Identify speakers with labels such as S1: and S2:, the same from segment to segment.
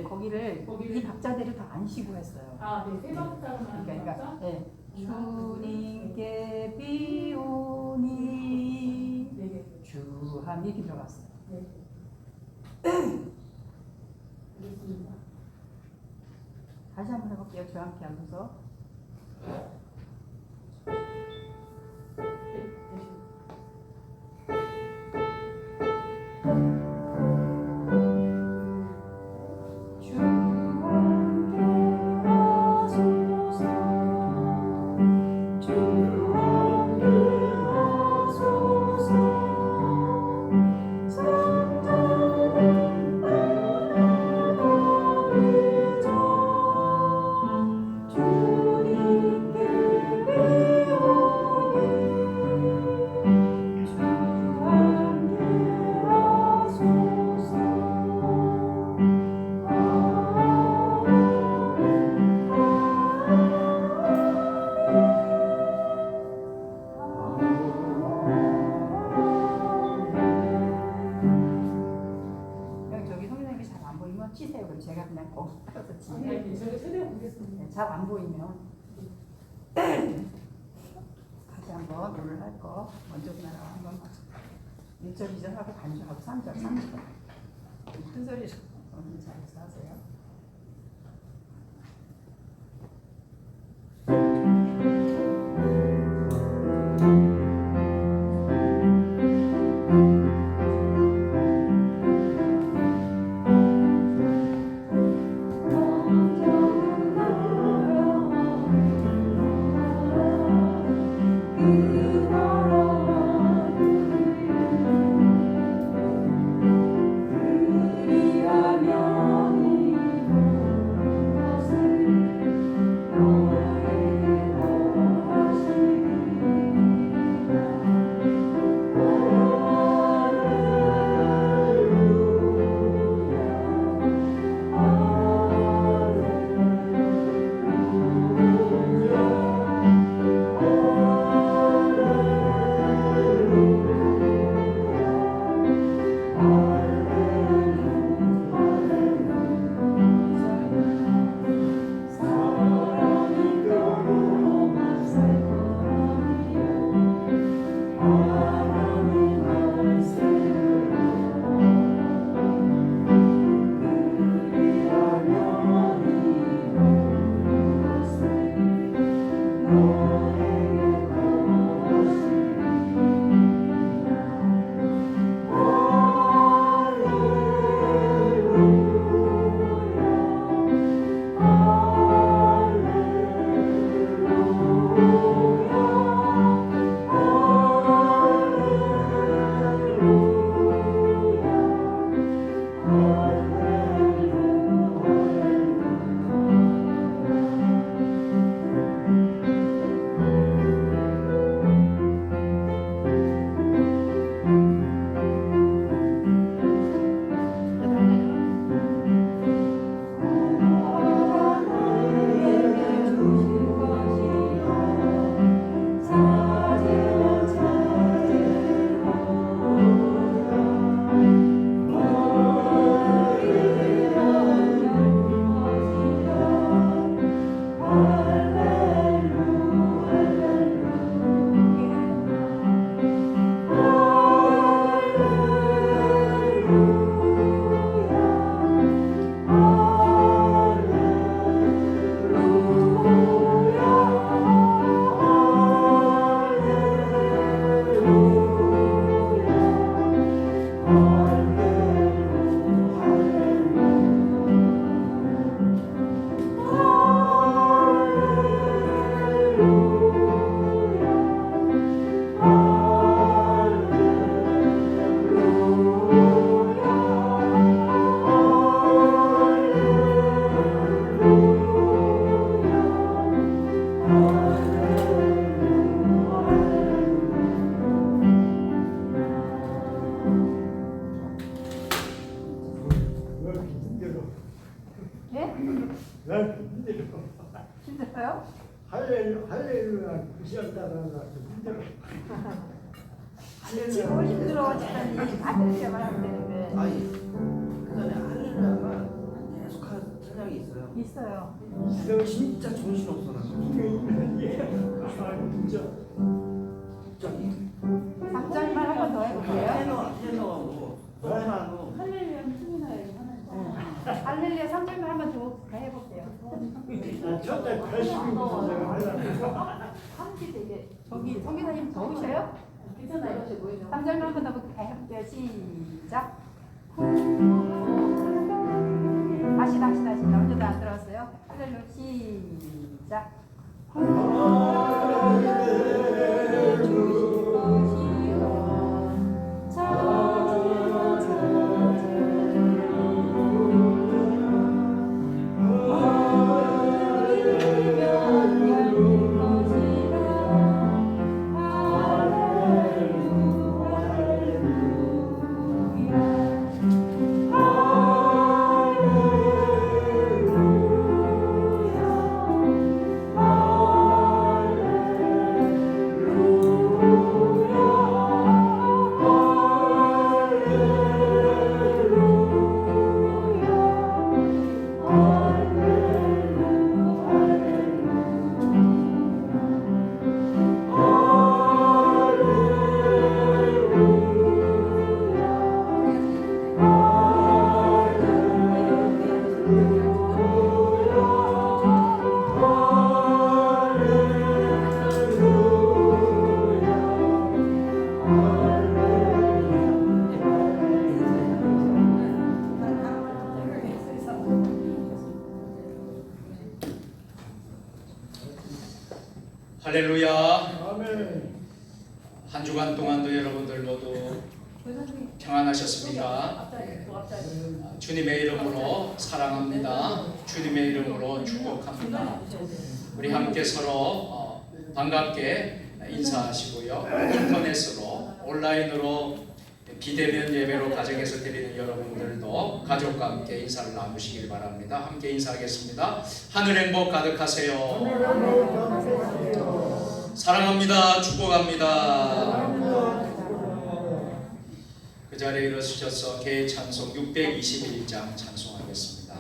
S1: 거기를 이 박자대로 다 안 쉬고 했어요.
S2: 아, 네, 세 박자로만.
S1: 그러니까 네. 주님께 비오니
S2: 네.
S1: 주함 이렇게 들어갔어요.
S2: 네. 알겠습니다.
S1: 다시 한번 해볼게요. 저와 함께 하면서. 치세요. 그럼 제가 그냥 거기 펴서 치세요.
S2: 네, 제가 최대한 보겠습니다.
S1: 잘 안 보이면 다시 한번 오늘 할 거 먼저 그냥 한번 1절, 2절 하고 반주하고 3절, 3절 큰 소리로 오늘 잘해서 하세요. 힘들어요?
S3: 할렐루야 구시였다가 힘들어.
S1: 지금 힘들어 하니 받으려면 하면 되는데.
S4: 아니 그 전에 할렐루야가 계속 하는
S1: 있어요.
S3: 이거 진짜 정신없어 나. 진짜.
S1: 3절만 한 번 더 해볼게요.
S3: 해놓고 해놔도
S2: 할렐루야 힘이나요 하나님.
S1: 할렐루야 3절만 한 번 더 해볼게요.
S3: 첫째 80인 내가 하려고.
S2: 함께 되게
S1: 저기 성기사님 더우셔요?
S2: 괜찮아요.
S1: 3절만 한 번 더 해볼게요. 시작. 다시 나 혼자도 안 들었어요. 할렐루야 시작.
S4: 할렐루야.
S3: 아멘.
S4: 한 주간 동안도 여러분들 모두 평안하셨습니까? 주님의 이름으로 사랑합니다. 주님의 이름으로 축복합니다. 우리 함께 서로 반갑게 인사하시고요. 인터넷으로 온라인으로 비대면 예배로 가정에서 드리는 여러분들도 가족과 함께 인사를 나누시길 바랍니다. 함께 인사하겠습니다. 하늘 행복 가득하세요. 사랑합니다. 축복합니다. 그 자리에 일어서셔서 개 찬송 621장 찬송하겠습니다.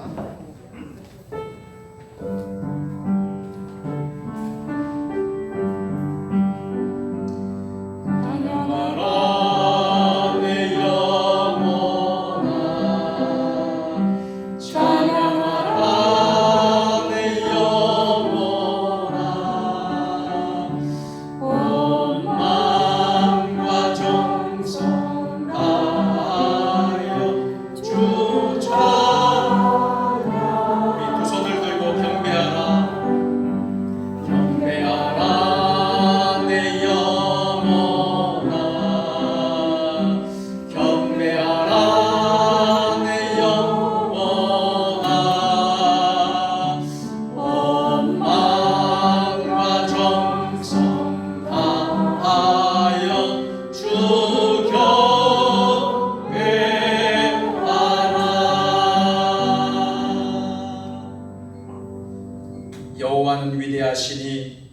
S4: 여호와는 위대하시니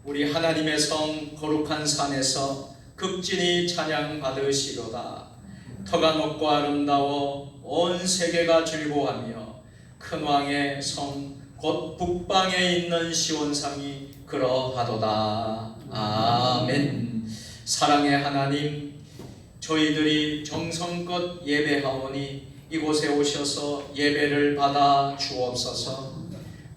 S4: 우리 하나님의 성 거룩한 산에서 극진히 찬양 받으시로다. 터가 높고 아름다워 온 세계가 즐거워하며 큰 왕의 성 곧 북방에 있는 시온산이 그러하도다. 아멘. 사랑의 하나님, 저희들이 정성껏 예배하오니 이곳에 오셔서 예배를 받아 주옵소서.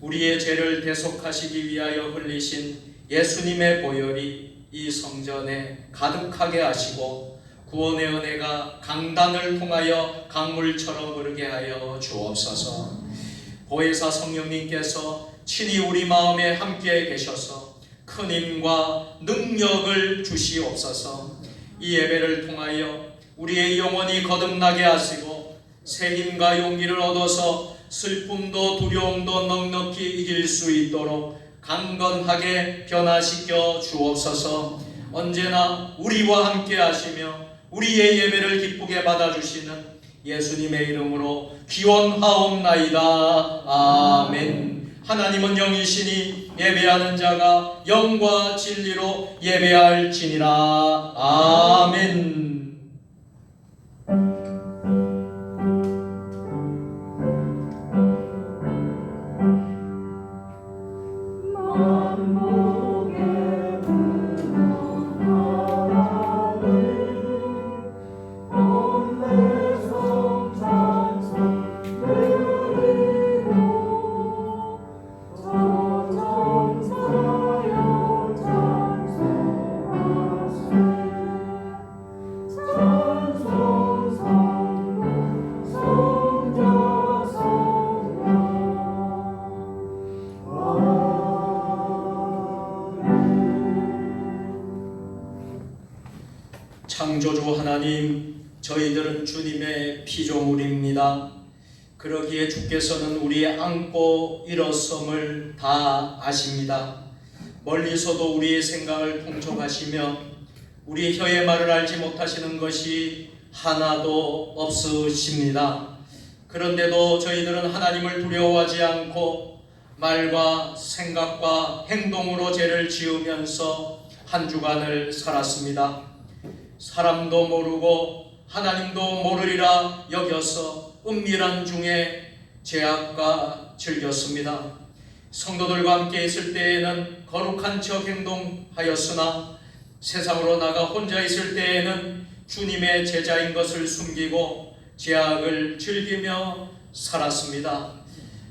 S4: 우리의 죄를 대속하시기 위하여 흘리신 예수님의 보혈이 이 성전에 가득하게 하시고 구원의 은혜가 강단을 통하여 강물처럼 흐르게 하여 주옵소서. 보혜사 성령님께서 친히 우리 마음에 함께 계셔서 큰 힘과 능력을 주시옵소서. 이 예배를 통하여 우리의 영혼이 거듭나게 하시고 새 힘과 용기를 얻어서 슬픔도 두려움도 넉넉히 이길 수 있도록 강건하게 변화시켜 주옵소서. 언제나 우리와 함께 하시며 우리의 예배를 기쁘게 받아주시는 예수님의 이름으로 기원하옵나이다. 아멘. 하나님은 영이시니 예배하는 자가 영과 진리로 예배할지니라. 아멘. 피조물입니다. 그러기에 주께서는 우리의 안고 일어섬을 다 아십니다. 멀리서도 우리의 생각을 통촉하시며 우리의 혀의 말을 알지 못하시는 것이 하나도 없으십니다. 그런데도 저희들은 하나님을 두려워하지 않고 말과 생각과 행동으로 죄를 지으면서 한 주간을 살았습니다. 사람도 모르고 하나님도 모르리라 여겨서 은밀한 중에 죄악과 즐겼습니다. 성도들과 함께 있을 때에는 거룩한 척 행동하였으나 세상으로 나가 혼자 있을 때에는 주님의 제자인 것을 숨기고 죄악을 즐기며 살았습니다.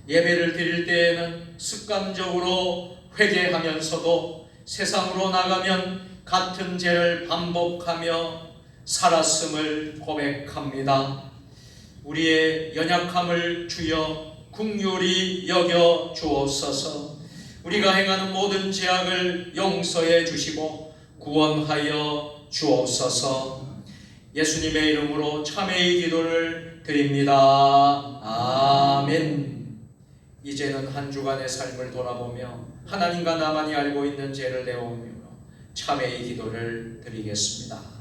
S4: 예배를 드릴 때에는 습관적으로 회개하면서도 세상으로 나가면 같은 죄를 반복하며 살았음을 고백합니다. 우리의 연약함을 주여 긍휼히 여겨 주옵소서. 우리가 행하는 모든 죄악을 용서해 주시고 구원하여 주옵소서. 예수님의 이름으로 참회의 기도를 드립니다. 아멘. 이제는 한 주간의 삶을 돌아보며 하나님과 나만이 알고 있는 죄를 내어오며 참회의 기도를 드리겠습니다.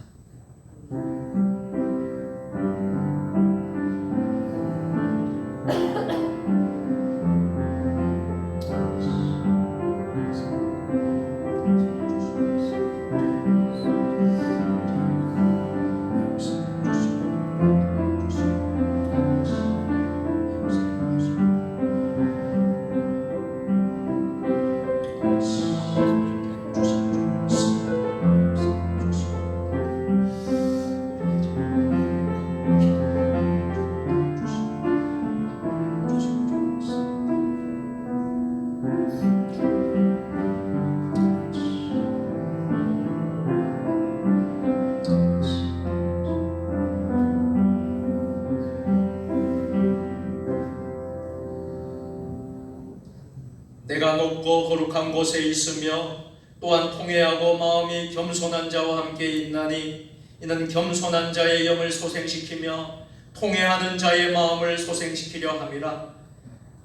S4: 내가 높고 거룩한 곳에 있으며 또한 통회하고 마음이 겸손한 자와 함께 있나니 이는 겸손한 자의 영을 소생시키며 통회하는 자의 마음을 소생시키려 함이라.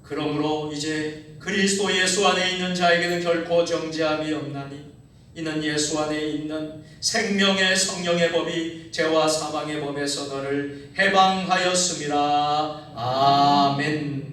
S4: 그러므로 이제 그리스도 예수 안에 있는 자에게는 결코 정죄함이 없나니 이는 예수 안에 있는 생명의 성령의 법이 죄와 사망의 법에서 너를 해방하였음이라. 아멘.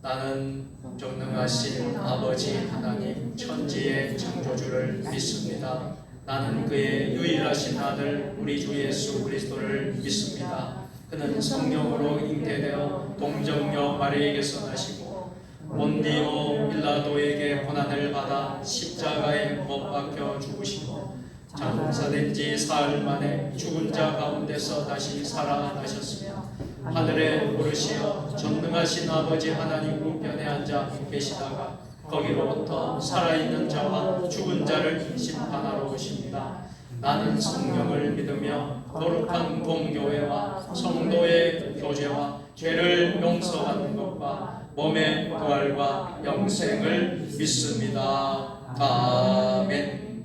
S4: 나는 전능하신 아버지 하나님 천지의 창조주를 믿습니다. 나는 그의 유일하신 아들 우리 주 예수 그리스도를 믿습니다. 그는 성령으로 잉태되어 동정녀 마리에게서 나시고 본디오 빌라도에게 고난을 받아 십자가에 못 박혀 죽으시고 장사된 지 사흘 만에 죽은 자 가운데서 다시 살아나셨으며 하늘에 오르시어 전능하신 아버지 하나님 우편에 앉아 계시다가 거기로부터 살아있는 자와 죽은 자를 심판하러 오십니다. 나는 성령을 믿으며 거룩한 공교회와 성도의 교제와 죄를 용서받는 것과 몸의 부활과 영생을 믿습니다. 아멘.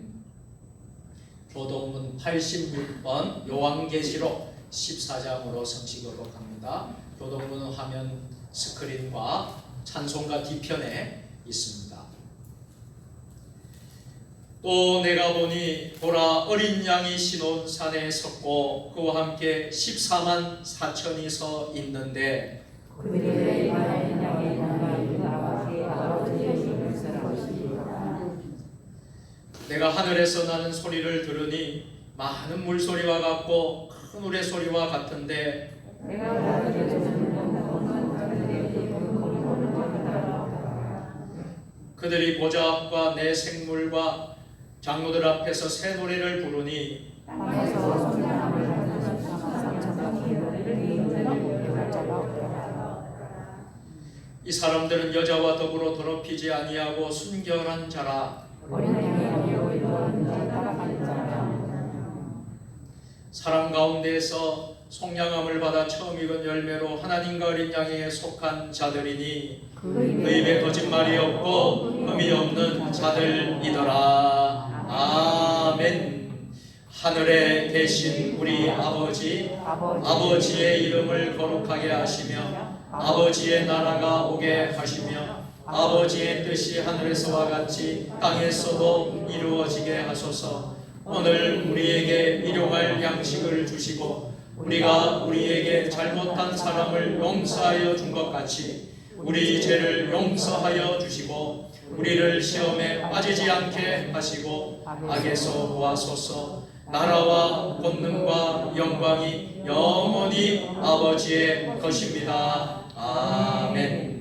S4: 교동문 86번 요한계시록 14장으로 성식으로 갑니다. 교동문은 화면 스크린과 찬송가 뒤편에 있습니다. 또 내가 보니 보라 어린 양이 신온 산에 섰고 그와 함께 14만 4천이 서 있는데 내가 하늘에서 나는 소리를 들으니 많은 물소리와 같고 큰 우레 소리와 같은데 그들이 보좌 앞과 내 생물과 장로들 앞에서 새 노래를 부르니 이 사람들은 여자와 더불어 더럽히지 아니하고 순결한 자라. 사람 가운데에서 속량함을 받아 처음 익은 열매로 하나님과 어린 양에게 속한 자들이니 그 입에 거짓말이 없고 흠이 없는 자들이더라. 아멘. 하늘에 계신 우리 아버지의 이름을 거룩하게 하시며 아버지의 나라가 오게 하시며 아버지의 뜻이 하늘에서와 같이 땅에서도 이루어지게 하소서. 오늘 우리에게 일용할 양식을 주시고 우리가 우리에게 잘못한 사람을 용서하여 준 것 같이 우리 죄를 용서하여 주시고 우리를 시험에 빠지지 않게 하시고 악에서 구하소서. 나라와 권능과 영광이 영원히 아버지의 것입니다. 아멘.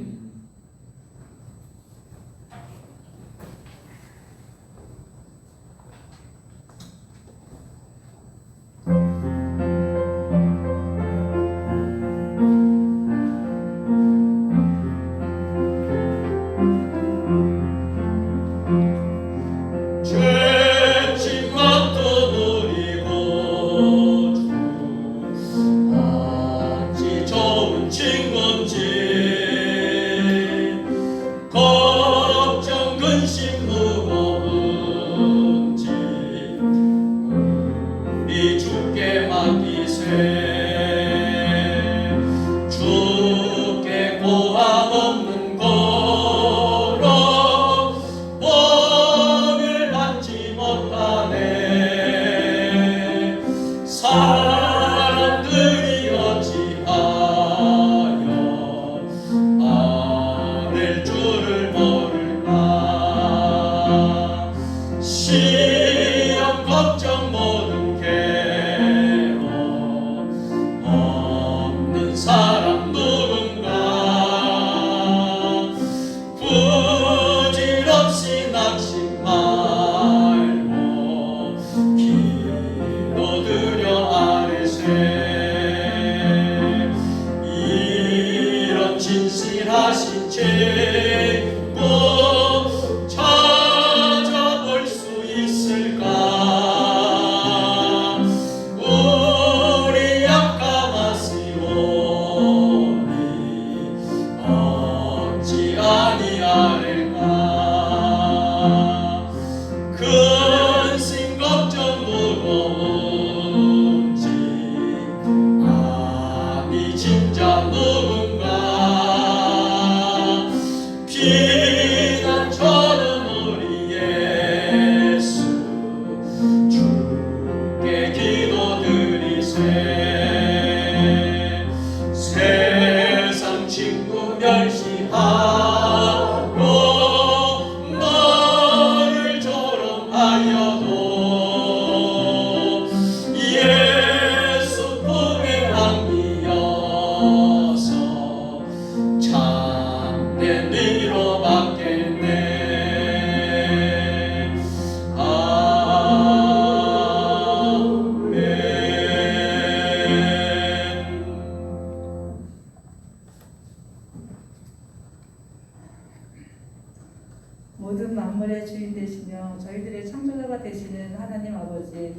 S5: 모든 만물의 주인 되시며 저희들의 창조자가 되시는 하나님 아버지,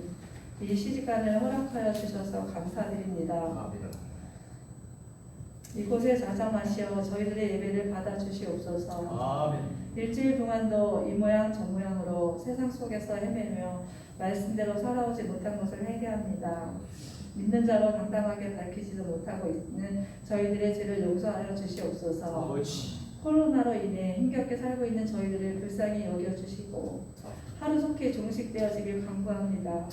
S5: 이 시간을 허락하여 주셔서 감사드립니다. 이곳에 자정하시어 저희들의 예배를 받아주시옵소서. 일주일 동안도 이 모양 저 모양으로 세상 속에서 헤매며 말씀대로 살아오지 못한 것을 회개합니다. 믿는 자로 당당하게 밝히지도 못하고 있는 저희들의 죄를 용서하여 주시옵소서. 코로나로 인해 힘겹게 살고 있는 저희들을 불쌍히 여겨주시고 하루속히 종식되어지길 간구합니다.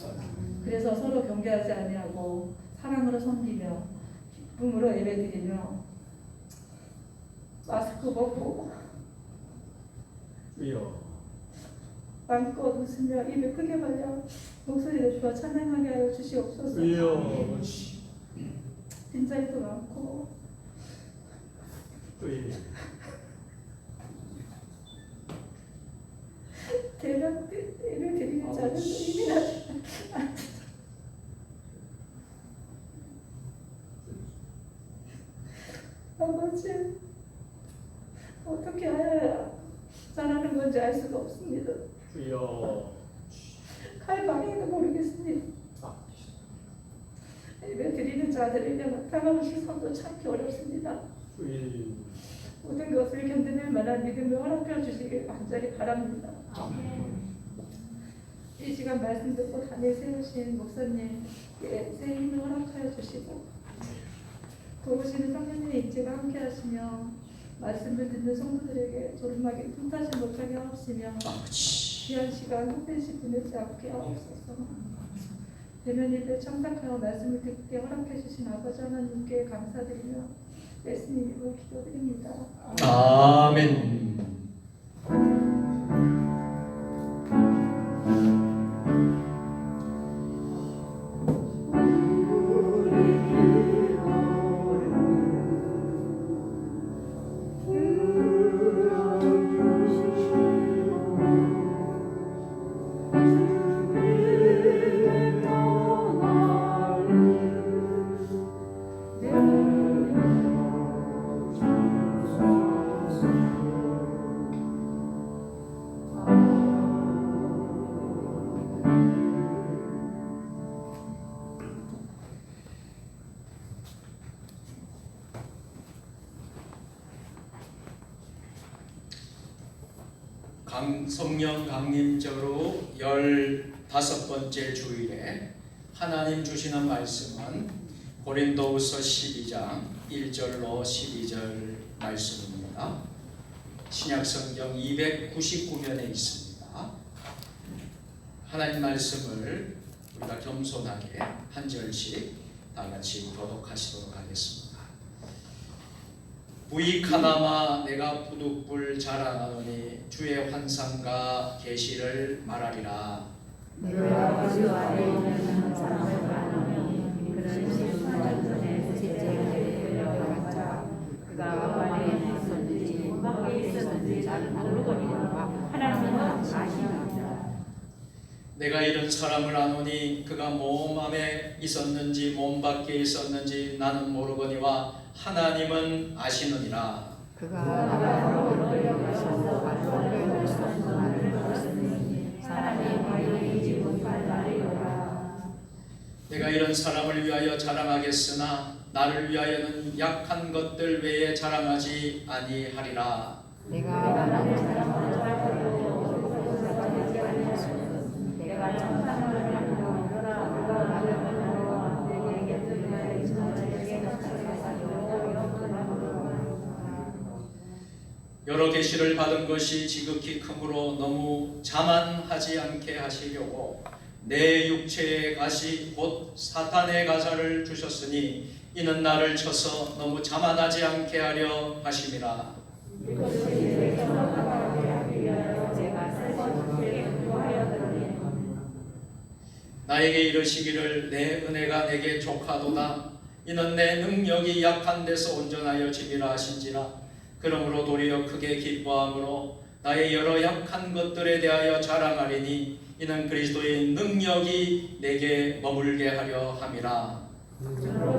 S5: 그래서 서로 경계하지 아니하고 사랑으로 섬기며 기쁨으로 예배드리며 마스크 벗고 마음껏 웃으며 입을 크게 벌려 목소리를 주어 찬양하게 하여 주시옵소서. 빈자리도 많고 대략 예배 드리는 자들도 이미 아버지, 어떻게 해야 잘하는 건지 알 수가 없습니다. 할 방향도 모르겠습니다. 예배 드리는 자들을 향한 다가오는 시선도 참기 어렵습니다. 모든 것을 견뎌낼 만한 믿음을 허락해 주시길 간절히 바랍니다. 이 시간 말씀 듣고 단에 세우신 목사님께 새 힘을 허락하여 주시고 도우시는 성령님의 인재가 함께 하시며 말씀을 듣는 성도들에게 조름하게 틈타지 못하게 하옵시며 귀한 시간 헛되이 보내지 않게 하옵소서. 대면 예배 참석하여 말씀을 듣게 허락해 주신 아버지 하나님께 감사드리며 예수님 이름으로 기도드립니다.
S4: 아멘. 성령 강림절로 15번째 주일에 하나님 주시는 말씀은 고린도후서 12장 1절로 12절 말씀입니다. 신약성경 299면에 있습니다. 하나님 말씀을 우리가 겸손하게 한 절씩 다 같이 교독하시도록 하겠습니다. 부익하나마 내가 부득불 자랑하노니 주의 환상과 계시를 말하리라.
S6: 내가 주 안에 있는 사람을 바라노니 그런 시간 전에 셋째에 데려갔자 그가 안에 있었는지 밖에 있었는지 잘 모르거니와 하나님은 아시나이다.
S4: 내가 이런 사람을 아노니 그가 몸 안에 있었는지 몸 밖에 있었는지 나는 모르거니와 하나님은 아시느니라.
S6: 그가 너를 위하셔서 말로 있었던 말을 들었으니 사람이 이기지 못할 말이오라.
S4: 내가 이런 사람을 위하여 자랑하겠으나 나를 위하여는 약한 것들 외에 자랑하지 아니하리라.
S6: 내가 나를 사랑하고 사랑하지 아니하시면 내가 천상을 하고 그가 나를 보고 내게 들으려 저에게
S4: 여러 계시를 받은 것이 지극히 크므로 너무 자만하지 않게 하시려고 내 육체의 가시 곧 사탄의 가사를 주셨으니 이는 나를 쳐서 너무 자만하지 않게 하려 하심이라. 나에게 이르시기를 내 은혜가 내게 족하도다. 이는 내 능력이 약한 데서 온전하여 짐이라 하신지라. 그러므로 도리어 크게 기뻐함으로 나의 여러 약한 것들에 대하여 자랑하리니 이는 그리스도의 능력이 내게 머물게 하려 함이라.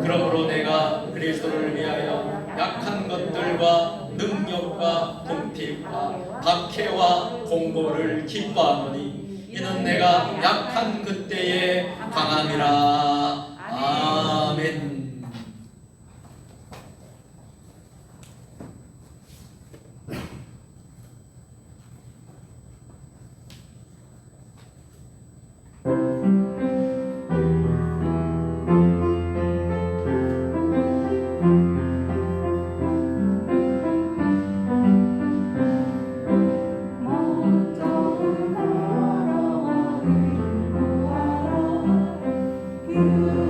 S4: 그러므로 내가 그리스도를 위하여 약한 것들과 능력과 궁핍과 박해와 공고를 기뻐하노니 이는 내가 약한 그때에 강함이라. 아멘.
S6: You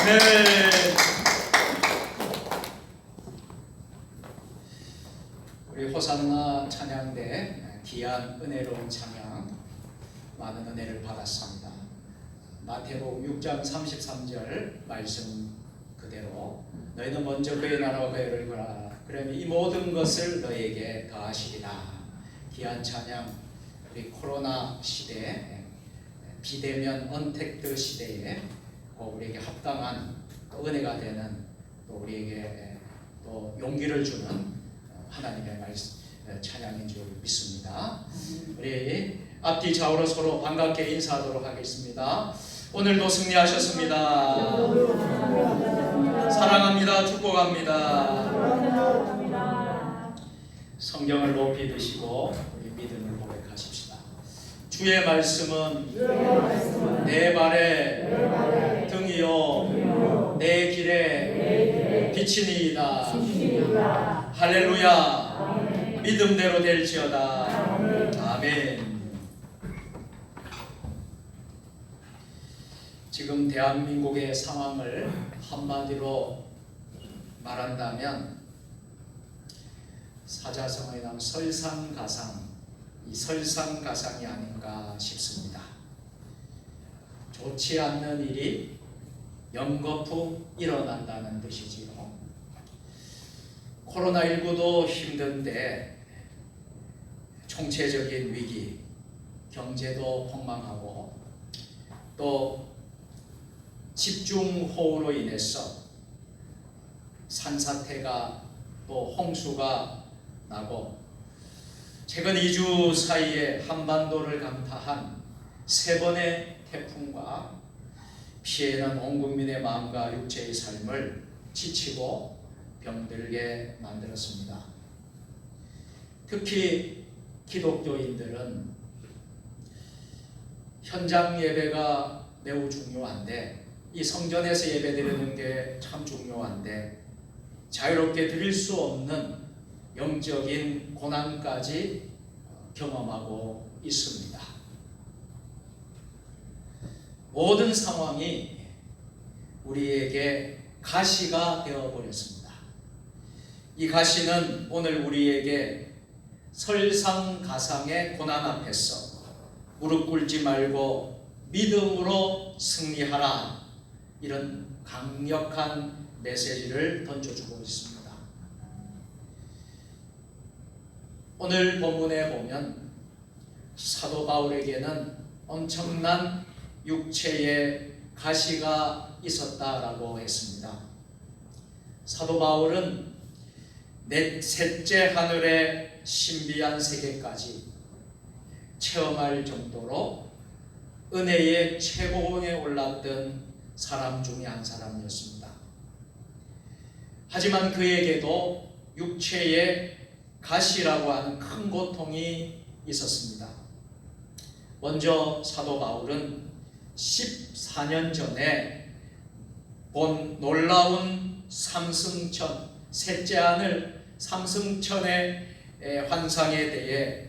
S4: 아멘. 우리 호산나 찬양대 귀한 은혜로운 찬양 많은 은혜를 받았습니다. 마태복음 6장 33절 말씀 그대로 너희는 먼저 그의 나라와 그의 의를 구하라 그러면 이 모든 것을 너희에게 더하시리라. 귀한 찬양. 우리 코로나 시대 비대면 언택트 시대에 우리에게 합당한 또 은혜가 되는 또 우리에게 또 용기를 주는 하나님의 말씀 찬양인 줄 믿습니다. 우리 앞뒤 좌우로 서로 반갑게 인사하도록 하겠습니다. 오늘도 승리하셨습니다. 사랑합니다. 축복합니다. 성경을 높이 드시고 우리 믿음을 고백하십시다. 주의 말씀은 내 발에 등이요 내 길에 빛이니이다. 할렐루야. 믿음대로 될지어다. 아멘. 지금 대한민국의 상황을 한마디로 말한다면 사자성어에 나온 설상가상, 이 설상가상이 아닌가 싶습니다. 좋지 않는 일이 연거푸 일어난다는 뜻이지요. 코로나19도 힘든데 총체적인 위기, 경제도 폭망하고 또 집중호우로 인해서 산사태가 또 홍수가 나고 최근 2주 사이에 한반도를 강타한 3번의 태풍과 피해는 온 국민의 마음과 육체의 삶을 지치고 병들게 만들었습니다. 특히 기독교인들은 현장 예배가 매우 중요한데 이 성전에서 예배드리는 게 참 중요한데 자유롭게 드릴 수 없는 영적인 고난까지 경험하고 있습니다. 모든 상황이 우리에게 가시가 되어버렸습니다. 이 가시는 오늘 우리에게 설상가상의 고난 앞에서 무릎 꿇지 말고 믿음으로 승리하라, 이런 강력한 메시지를 던져주고 있습니다. 오늘 본문에 보면 사도 바울에게는 엄청난 육체의 가시가 있었다라고 했습니다. 사도 바울은 셋째 하늘의 신비한 세계까지 체험할 정도로 은혜의 최고봉에 올랐던 사람 중에 한 사람이었습니다. 하지만 그에게도 육체의 가시라고 하는 큰 고통이 있었습니다. 먼저 사도 바울은 14년 전에 본 놀라운 삼승천, 셋째 하늘 삼승천의 환상에 대해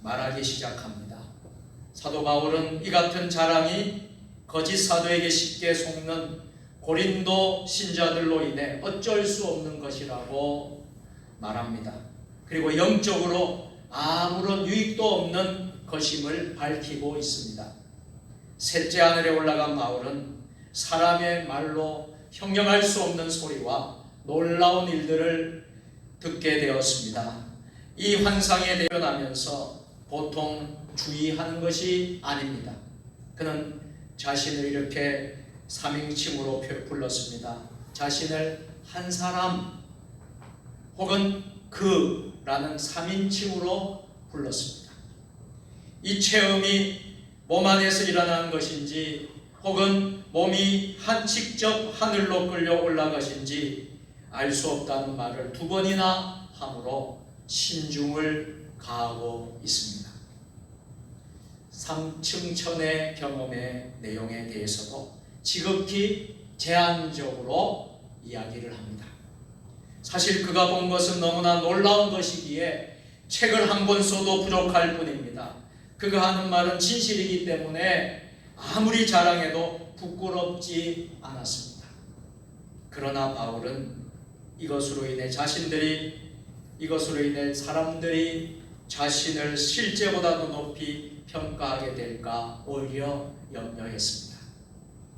S4: 말하기 시작합니다. 사도 바울은 이 같은 자랑이 거짓 사도에게 쉽게 속는 고린도 신자들로 인해 어쩔 수 없는 것이라고 말합니다. 그리고 영적으로 아무런 유익도 없는 것임을 밝히고 있습니다. 셋째 하늘에 올라간 바울은 사람의 말로 형용할 수 없는 소리와 놀라운 일들을 듣게 되었습니다. 이 환상에 대변하면서 보통 주의하는 것이 아닙니다. 그는 자신을 이렇게 3인칭으로 불렀습니다. 자신을 한 사람 혹은 그라는 3인칭으로 불렀습니다. 이 체험이 몸 안에서 일어나는 것인지 혹은 몸이 직접 하늘로 끌려 올라가신지 알 수 없다는 말을 2번이나 함으로 신중을 가하고 있습니다. 삼층천의 경험의 내용에 대해서도 지극히 제한적으로 이야기를 합니다. 사실 그가 본 것은 너무나 놀라운 것이기에 책을 한 권 써도 부족할 뿐입니다. 그가 하는 말은 진실이기 때문에 아무리 자랑해도 부끄럽지 않았습니다. 그러나 바울은 이것으로 인해 사람들이 자신을 실제보다도 높이 평가하게 될까 오히려 염려했습니다.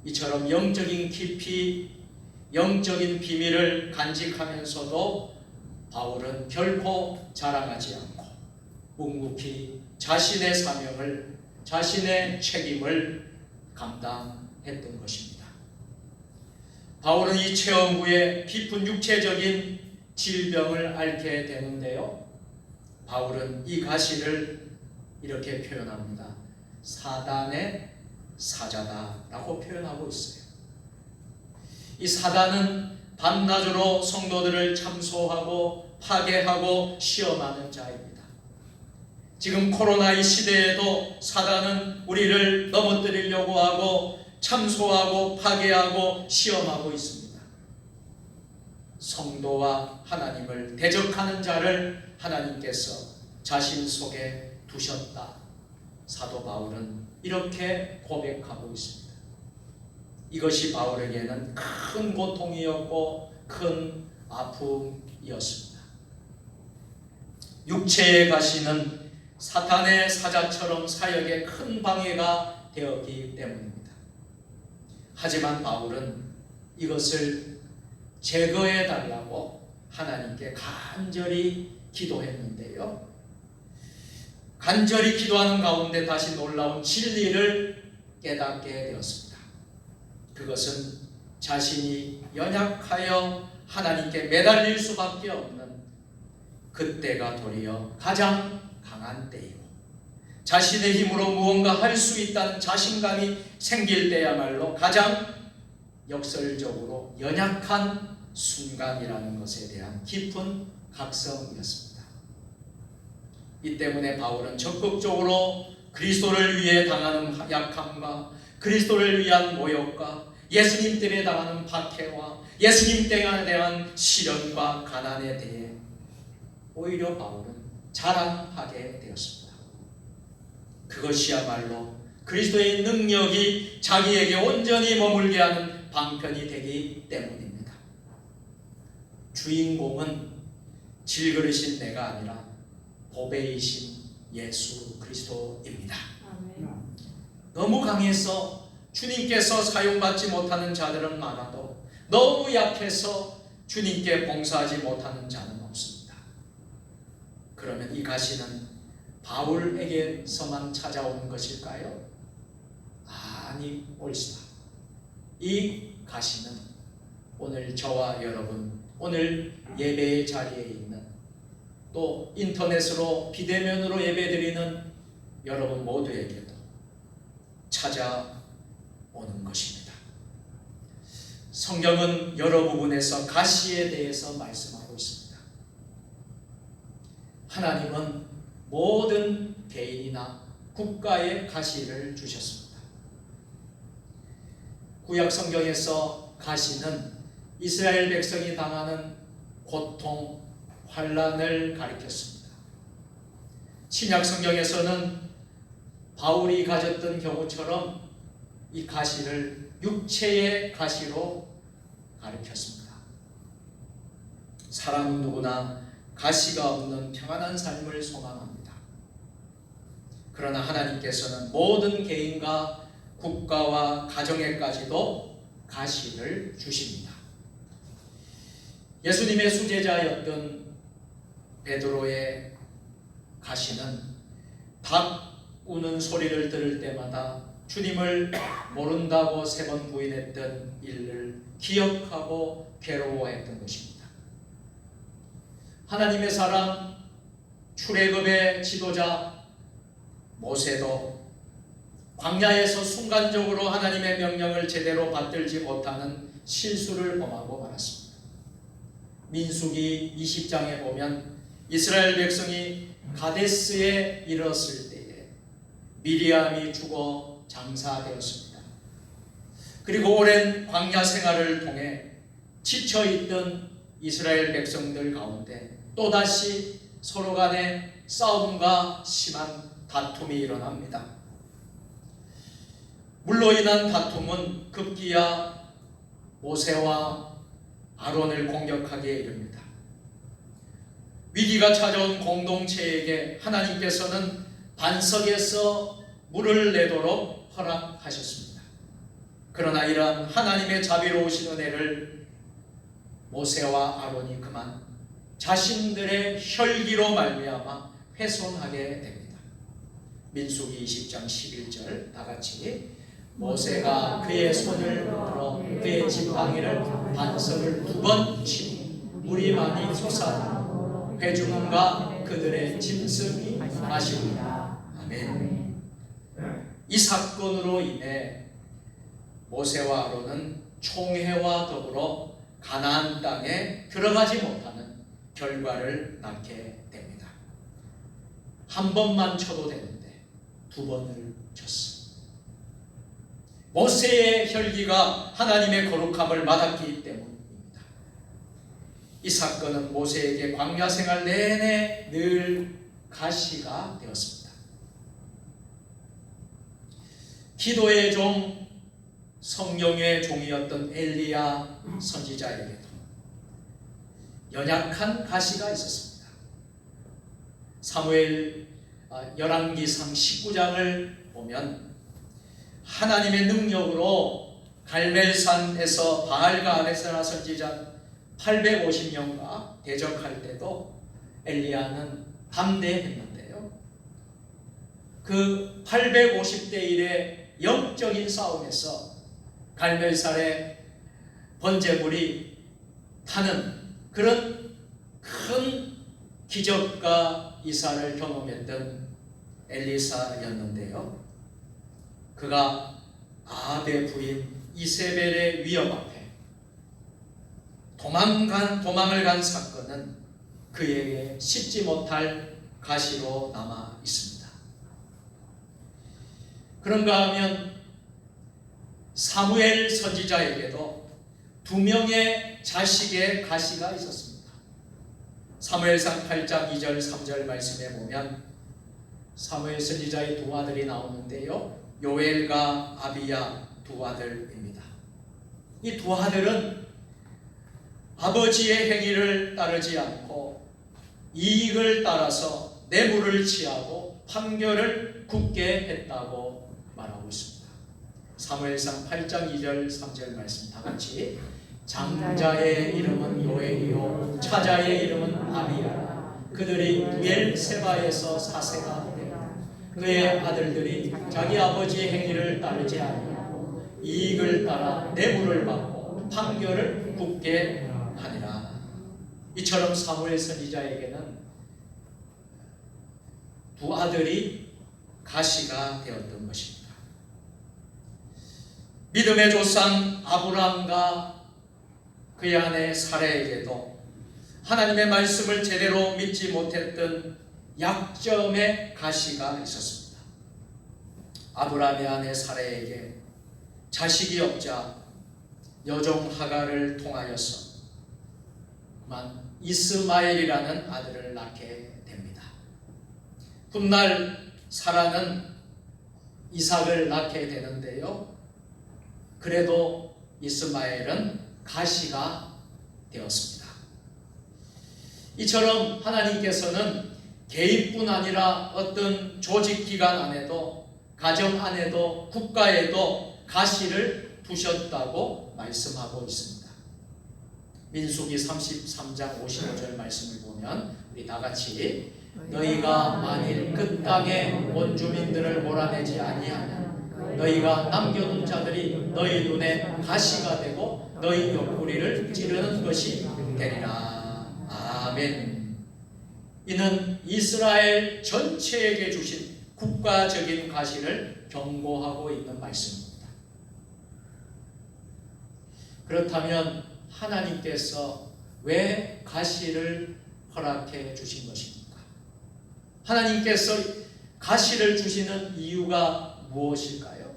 S4: 이처럼 영적인 깊이, 영적인 비밀을 간직하면서도 바울은 결코 자랑하지 않고 묵묵히 자신의 사명을, 자신의 책임을 감당했던 것입니다. 바울은 이 체험 후에 깊은 육체적인 질병을 앓게 되는데요. 바울은 이 가시를 이렇게 표현합니다. 사단의 사자다라고 표현하고 있어요. 이 사단은 밤낮으로 성도들을 참소하고 파괴하고 시험하는 자입니다. 지금 코로나 이 시대에도 사단은 우리를 넘어뜨리려고 하고 참소하고 파괴하고 시험하고 있습니다. 성도와 하나님을 대적하는 자를 하나님께서 자신 속에 두셨다. 사도 바울은 이렇게 고백하고 있습니다. 이것이 바울에게는 큰 고통이었고 큰 아픔이었습니다. 육체의 가시는 사탄의 사자처럼 사역에 큰 방해가 되었기 때문입니다. 하지만 바울은 이것을 제거해 달라고 하나님께 간절히 기도했는데요. 간절히 기도하는 가운데 다시 놀라운 진리를 깨닫게 되었습니다. 그것은 자신이 연약하여 하나님께 매달릴 수밖에 없는 그때가 도리어 가장 강한 때이고, 자신의 힘으로 무언가 할 수 있다는 자신감이 생길 때야말로 가장 역설적으로 연약한 순간이라는 것에 대한 깊은 각성이었습니다. 이 때문에 바울은 적극적으로 그리스도를 위해 당하는 약함과 그리스도를 위한 모욕과 예수님 때문에 당하는 박해와 예수님 때문에 대한 시련과 가난에 대해 오히려 바울은 자랑하게 되었습니다. 그것이야말로 그리스도의 능력이 자기에게 온전히 머물게 하는 방편이 되기 때문입니다. 주인공은 질그릇인 내가 아니라 보배이신 예수 그리스도입니다.
S2: 아멘.
S4: 너무 강해서 주님께서 사용받지 못하는 자들은 많아도 너무 약해서 주님께 봉사하지 못하는 자는 없습니다. 그러면 이 가시는 바울에게서만 찾아오는 것일까요? 아니, 옳습니다. 이 가시는 오늘 저와 여러분, 오늘 예배의 자리에 있는, 또 인터넷으로 비대면으로 예배드리는 여러분 모두에게도 찾아오는 것입니다. 성경은 여러 부분에서 가시에 대해서 말씀하고 있습니다. 하나님은 모든 개인이나 국가에 가시를 주셨습니다. 구약 성경에서 가시는 이스라엘 백성이 당하는 고통, 환난을 가리켰습니다. 신약 성경에서는 바울이 가졌던 경우처럼 이 가시를 육체의 가시로 가리켰습니다. 사람은 누구나 가시가 없는 평안한 삶을 소망합니다. 그러나 하나님께서는 모든 개인과 국가와 가정에까지도 가시를 주십니다. 예수님의 수제자였던 베드로의 가시는 닭 우는 소리를 들을 때마다 주님을 모른다고 3번 부인했던 일을 기억하고 괴로워했던 것입니다. 하나님의 사람 출애굽의 지도자 모세도 광야에서 순간적으로 하나님의 명령을 제대로 받들지 못하는 실수를 범하고 말았습니다. 민수기 20장에 보면 이스라엘 백성이 가데스에 이르렀을 때에 미리암이 죽어 장사되었습니다. 그리고 오랜 광야 생활을 통해 지쳐있던 이스라엘 백성들 가운데 또다시 서로 간에 싸움과 심한 다툼이 일어납니다. 물로 인한 다툼은 급기야 모세와 아론을 공격하기에 이릅니다. 위기가 찾아온 공동체에게 하나님께서는 반석에서 물을 내도록 허락하셨습니다. 그러나 이러한 하나님의 자비로우신 은혜를 모세와 아론이 그만 자신들의 혈기로 말미암아 훼손하게 됩니다. 민수기 20장 11절 다같이 모세가 그의 손을 들어 그의 지팡이를 반석을 2번 치고 물이 많이 솟아 회중과 그들의 짐승이 마시니라. 아멘. 이 사건으로 인해 모세와 아론은 총회와 더불어 가나안 땅에 들어가지 못하는 결과를 낳게 됩니다. 한 번만 쳐도 되는데 2번을 쳤습니다. 모세의 혈기가 하나님의 거룩함을 받았기 때문입니다. 이 사건은 모세에게 광야 생활 내내 늘 가시가 되었습니다. 기도의 종, 성령의 종이었던 엘리야 선지자에게도 연약한 가시가 있었습니다. 사무엘 열왕기상 19장을 보면 하나님의 능력으로 갈멜산에서 바알과 아레스나 선지자 850명과 대적할 때도 엘리야는 담대했는데요. 그 850대 1의 영적인 싸움에서 갈멜산의 번제물이 타는 그런 큰 기적과 이사를 경험했던 엘리사였는데요. 그가 아합의 부인 이세벨의 위협 앞에 도망을 간 사건은 그에게 씻지 못할 가시로 남아 있습니다. 그런가 하면 사무엘 선지자에게도 2명의 자식의 가시가 있었습니다. 사무엘상 8장 2절 3절 말씀에 보면 사무엘 선지자의 2 아들이 나오는데요. 요엘과 아비야 2 아들입니다. 이 2 아들은 아버지의 행위를 따르지 않고 이익을 따라서 뇌물을 취하고 판결을 굳게 했다고 말하고 있습니다. 사무엘상 8장 2절 3절 말씀 다같이 장자의 이름은 요엘이요 차자의 이름은 아비야라. 그들이 부엘세바에서 사세가 되고 그의 아들들이 자기 아버지의 행위를 따르지 아니하고 이익을 따라 뇌물을 받고 판결을 굳게 하니라. 이처럼 사무엘 선지자에게는 2 아들이 가시가 되었던 것입니다. 믿음의 조상 아브라함과 그의 아내 사라에게도 하나님의 말씀을 제대로 믿지 못했던 약점의 가시가 있었습니다. 아브라함의 아내 사라에게 자식이 없자 여종 하갈을 통하여서 이스마엘이라는 아들을 낳게 됩니다. 훗날 사라는 이삭을 낳게 되는데요. 그래도 이스마엘은 가시가 되었습니다. 이처럼 하나님께서는 개인뿐 아니라 어떤 조직기관 안에도 가정 안에도 국가에도 가시를 두셨다고 말씀하고 있습니다. 민수기 33장 55절 말씀을 보면 우리 다같이 너희가 만일 그 땅의 원주민들을 몰아내지 아니하면 너희가 남겨둔 자들이 너희 눈에 가시가 되고 너희 옆구리를 찌르는 것이 되리라. 아멘. 이는 이스라엘 전체에게 주신 국가적인 가시를 경고하고 있는 말씀입니다. 그렇다면 하나님께서 왜 가시를 허락해 주신 것입니까? 하나님께서 가시를 주시는 이유가 무엇일까요?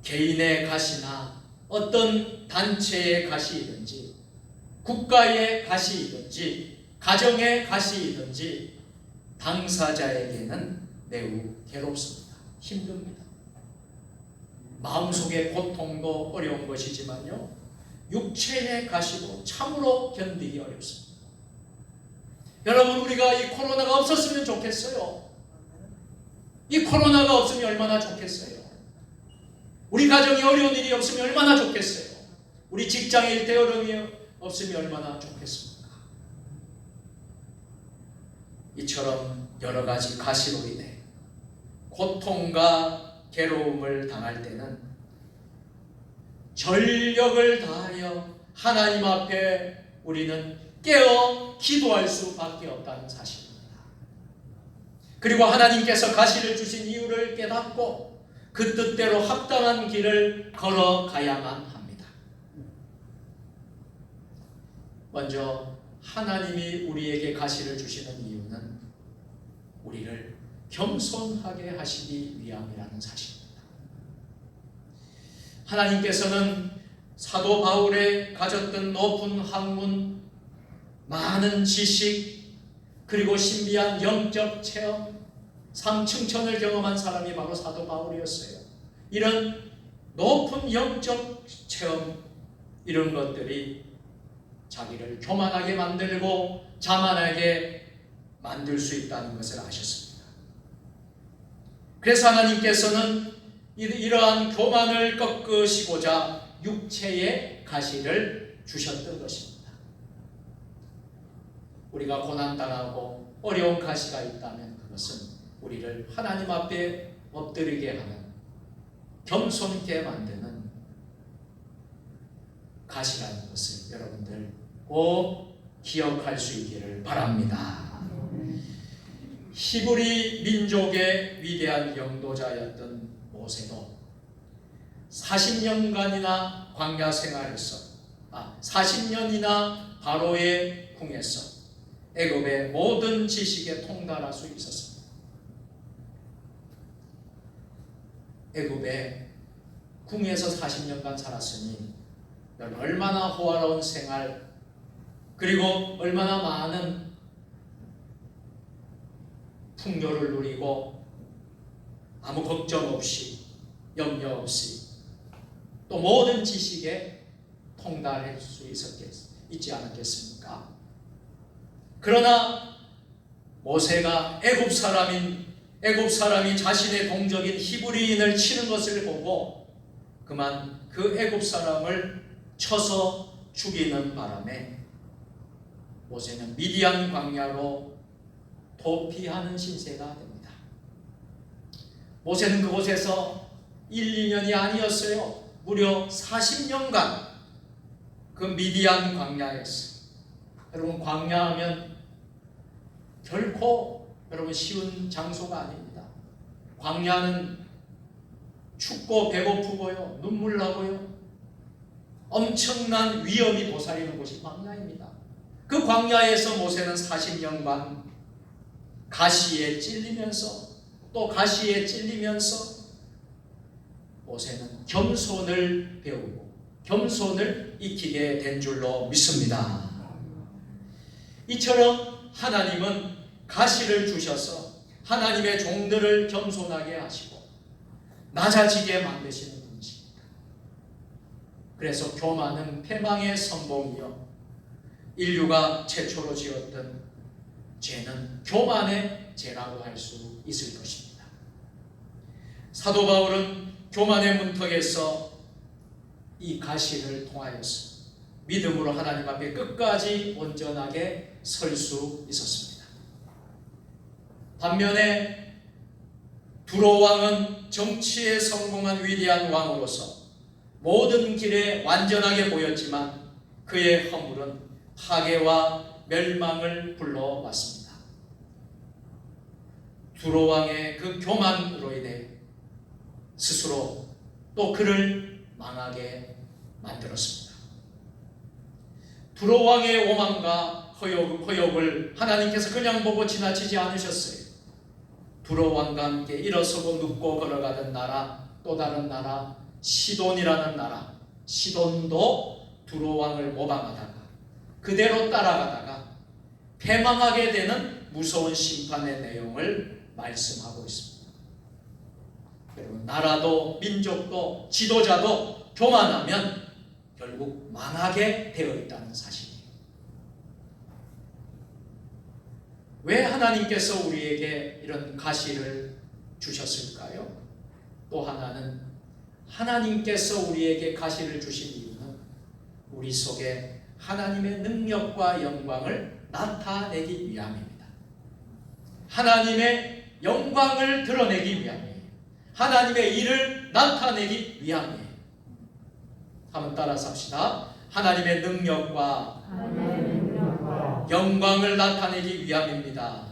S4: 개인의 가시나 어떤 단체의 가시이든지 국가의 가시이든지 가정의 가시이든지 당사자에게는 매우 괴롭습니다. 힘듭니다. 마음속의 고통도 어려운 것이지만요, 육체의 가시도 참으로 견디기 어렵습니다. 여러분, 우리가 이 코로나가 없었으면 좋겠어요. 이 코로나가 없으면 얼마나 좋겠어요. 우리 가정이 어려운 일이 없으면 얼마나 좋겠어요. 우리 직장에 일대 어려움이 없으면 얼마나 좋겠습니까? 이처럼 여러 가지 가시로 인해 고통과 괴로움을 당할 때는 전력을 다하여 하나님 앞에 우리는 깨어 기도할 수밖에 없다는 사실입니다. 그리고 하나님께서 가시를 주신 이유를 깨닫고 그 뜻대로 합당한 길을 걸어가야만 합니다. 먼저 하나님이 우리에게 가시를 주시는 이유는 우리를 겸손하게 하시기 위함이라는 사실입니다. 하나님께서는 사도 바울의 가졌던 높은 학문, 많은 지식, 그리고 신비한 영적 체험, 삼층천을 경험한 사람이 바로 사도 바울이었어요. 이런 높은 영적 체험, 이런 것들이 자기를 교만하게 만들고 자만하게 만들 수 있다는 것을 아셨습니다. 그래서 하나님께서는 이러한 교만을 꺾으시고자 육체의 가시를 주셨던 것입니다. 우리가 고난당하고 어려운 가시가 있다면 그것은 우리를 하나님 앞에 엎드리게 하는, 겸손케 만드는 가시라는 것을 여러분들 꼭 기억할 수 있기를 바랍니다. 히브리 민족의 위대한 영도자였던 모세도 40년간이나 광야 생활에서 40년이나 바로의 궁에서 애굽의 모든 지식에 통달할 수 있었습니다. 애굽의 궁에서 40년간 살았으니 얼마나 호화로운 생활, 그리고 얼마나 많은 풍요를 누리고 아무 걱정 없이, 염려 없이 또 모든 지식에 통달할 수 있지 않았겠습니까? 그러나 모세가 애굽 사람이 자신의 동족인 히브리인을 치는 것을 보고 그만 그 애굽 사람을 쳐서 죽이는 바람에 모세는 미디안 광야로 도피하는 신세가 됩니다. 모세는 그곳에서 1, 2년이 아니었어요. 무려 40년간 그 미디안 광야에서, 여러분 광야하면 결코 여러분 쉬운 장소가 아닙니다. 광야는 춥고 배고프고요, 눈물 나고요, 엄청난 위험이 도사리는 곳이 광야입니다. 그 광야에서 모세는 40년간 가시에 찔리면서 또 가시에 찔리면서 모세는 겸손을 배우고 겸손을 익히게 된 줄로 믿습니다. 이처럼 하나님은 가시를 주셔서 하나님의 종들을 겸손하게 하시고 낮아지게 만드시는 분이십니다. 그래서 교만은 패망의 선봉이요, 인류가 최초로 지었던 죄는 교만의 죄라고 할 수 있을 것입니다. 사도 바울은 교만의 문턱에서 이 가시를 통하여서 믿음으로 하나님 앞에 끝까지 온전하게 설 수 있었습니다. 반면에 두로 왕은 정치에 성공한 위대한 왕으로서 모든 길에 완전하게 보였지만 그의 허물은 파괴와 멸망을 불러왔습니다. 두로 왕의 그 교만으로 인해 스스로 또 그를 망하게 만들었습니다. 두로 왕의 오만과 허욕을 하나님께서 그냥 보고 지나치지 않으셨어요. 두로 왕과 함께 일어서고 눕고 걸어가던 나라, 또 다른 나라 시돈이라는 나라, 시돈도 두로 왕을 모방하다가 그대로 따라가다가 패망하게 되는 무서운 심판의 내용을 말씀하고 있습니다. 여러분, 나라도 민족도 지도자도 교만하면 결국 망하게 되어 있다는 사실이에요. 왜 하나님께서 우리에게 이런 가시를 주셨을까요? 또 하나는 하나님께서 우리에게 가시를 주신 이유는 우리 속에 하나님의 능력과 영광을 나타내기 위함입니다. 하나님의 영광을 드러내기 위함이에요. 하나님의 일을 나타내기 위함이에요. 한번 따라서 합시다. 하나님의 능력과 영광을 나타내기 위함입니다.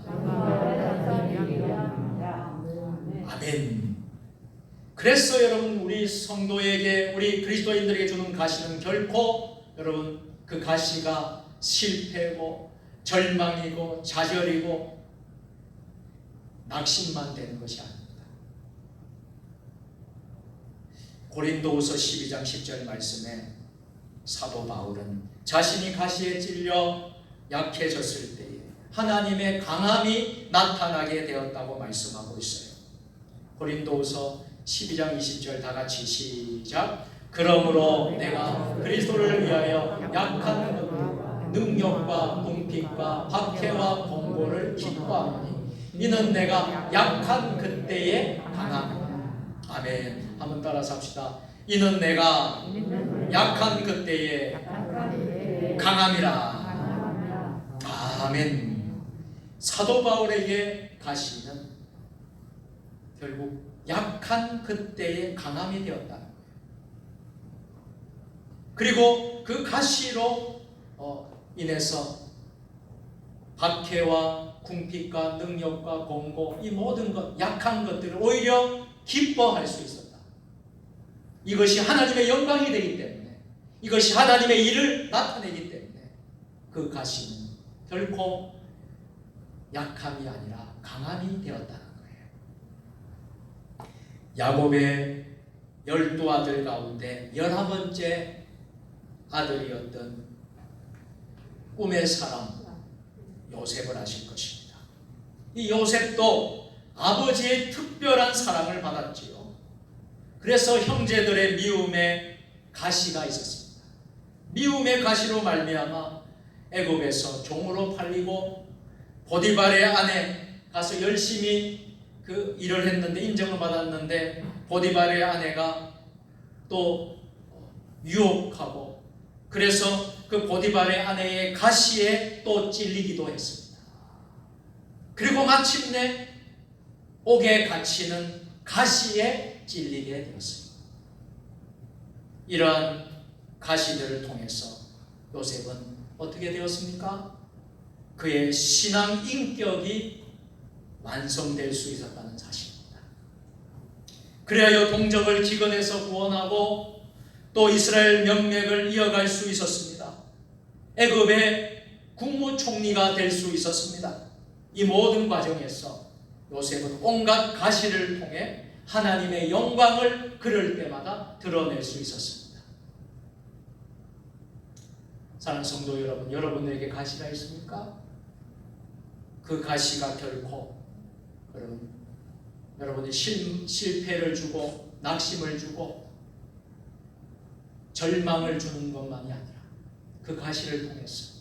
S4: 아멘. 그래서 여러분, 우리 성도에게, 우리 그리스도인들에게 주는 가시는 결코 여러분 그 가시가 실패고 절망이고 좌절이고 낙심만 되는 것이 아닙니다. 고린도후서 12장 10절 말씀에 사도 바울은 자신이 가시에 찔려 약해졌을 때에 하나님의 강함이 나타나게 되었다고 말씀하고 있어요. 고린도후서 12장 20절 다 같이 시작. 그러므로 내가 그리스도를 위하여 약한 것들과 능력과 궁핍과 박해와 공고를 기뻐하노니 이는 내가 약한 그때의 강함이라. 아멘. 한번 따라서 합시다. 이는 내가 약한 그때의 강함이라. 아멘. 사도 바울에게 가시는 결국 약한 그때의 강함이 되었다는 거예요. 그리고 그 가시로 인해서 박해와 궁핍과 능력과 공고, 이 모든 것, 약한 것들을 오히려 기뻐할 수 있었다. 이것이 하나님의 영광이 되기 때문에, 이것이 하나님의 일을 나타내기 때문에 그 가시는 결코 약함이 아니라 강함이 되었다는 거예요. 야곱의 12아들 가운데 11번째 아들이었던 꿈의 사람 요셉을 아실 것입니다. 이 요셉도 아버지의 특별한 사랑을 받았지요. 그래서 형제들의 미움의 가시가 있었습니다. 미움의 가시로 말미암아 애굽에서 종으로 팔리고 보디발의 아내 가서 열심히 그 일을 했는데, 인정을 받았는데 보디발의 아내가 또 유혹하고, 그래서 그 보디발의 아내의 가시에 또 찔리기도 했습니다. 그리고 마침내 옥에 갇히는 가시에 찔리게 되었습니다. 이러한 가시들을 통해서 요셉은 어떻게 되었습니까? 그의 신앙 인격이 완성될 수 있었다는 사실입니다. 그리하여 동족을 기근에서 구원하고 또 이스라엘 명맥을 이어갈 수 있었습니다. 애굽의 국무총리가 될 수 있었습니다. 이 모든 과정에서 요셉은 온갖 가시를 통해 하나님의 영광을 그럴 때마다 드러낼 수 있었습니다. 사랑하는 성도 여러분, 여러분에게 가시가 있습니까? 그 가시가 결코 여러분이 실패를 주고 낙심을 주고 절망을 주는 것만이 아니라 그 가시를 통해서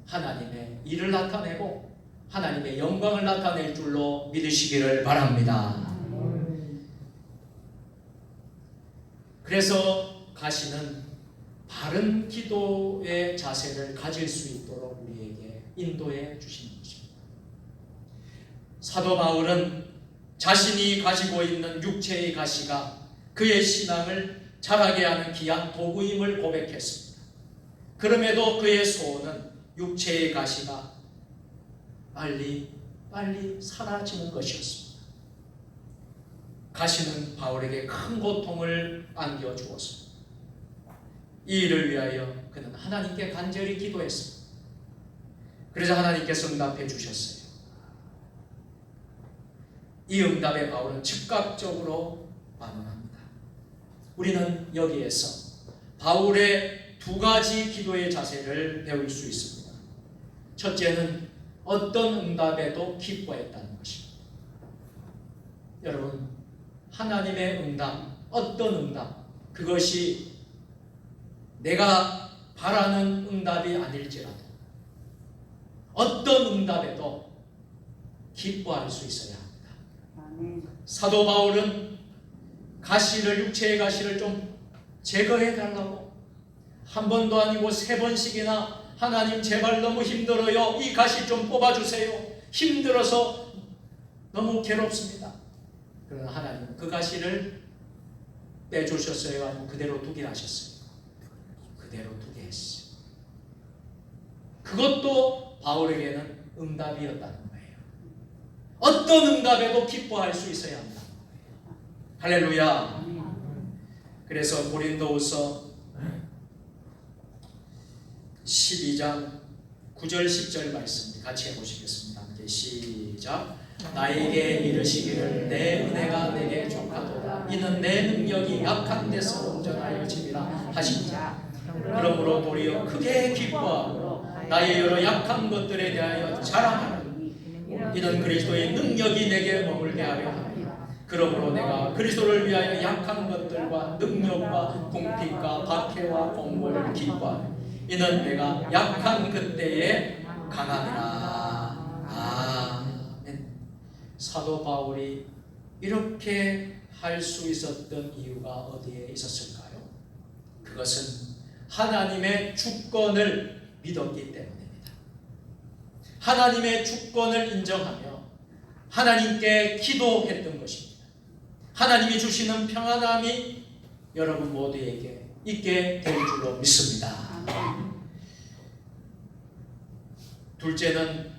S4: 하나님의 일을 나타내고 하나님의 영광을 나타낼 줄로 믿으시기를 바랍니다. 그래서 가시는 바른 기도의 자세를 가질 수 있도록 우리에게 인도해 주신 것입니다. 사도 바울은 자신이 가지고 있는 육체의 가시가 그의 신앙을 자라게 하는 귀한 도구임을 고백했습니다. 그럼에도 그의 소원은 육체의 가시가 빨리 사라지는 것이었습니다. 가시는 바울에게 큰 고통을 안겨주었습니다. 이 일을 위하여 그는 하나님께 간절히 기도했습니다. 그래서 하나님께서 응답해 주셨어요. 이 응답에 바울은 즉각적으로 반응합니다. 우리는 여기에서 바울의 두 가지 기도의 자세를 배울 수 있습니다. 첫째는 어떤 응답에도 기뻐했다는 것입니다. 여러분, 하나님의 응답, 어떤 응답, 그것이 내가 바라는 응답이 아닐지라도 어떤 응답에도 기뻐할 수 있어야 합니다.
S1: 아멘.
S4: 사도 바울은 가시를, 육체의 가시를 좀 제거해 달라고 한 번도 아니고 3번씩이나 하나님 제발 너무 힘들어요. 이 가시 좀 뽑아주세요. 힘들어서 너무 괴롭습니다. 그러나 하나님 그 가시를 빼주셨어요? 아니면 그대로 두게 하셨어요? 그대로 두게 했어요. 그것도 바울에게는 응답이었다는 거예요. 어떤 응답에도 기뻐할 수 있어야 한다. 할렐루야. 그래서 고린도후서 12장 9절 10절 말씀 같이 해보시겠습니다. 함께 시작. 나에게 이르시기를 내 은혜가 내게 족하도다. 이는 내 능력이 약한 데서 온전하여 짐이라 하시니라. 그러므로 도리어 크게 기뻐하고 나의 여러 약한 것들에 대하여 자랑하노니 이는 그리스도의 능력이 내게 머물게 하려 합니다. 그러므로 내가 그리스도를 위하여 약한 것들과 능력과 궁핍과 박해와 공고를 기뻐하노니 이는 내가 약한 그때에 강함이라. 아멘. 사도 바울이 이렇게 할 수 있었던 이유가 어디에 있었을까요? 그것은 하나님의 주권을 믿었기 때문입니다. 하나님의 주권을 인정하며 하나님께 기도했던 것입니다. 하나님이 주시는 평안함이 여러분 모두에게 있게 될 줄로 믿습니다. 둘째는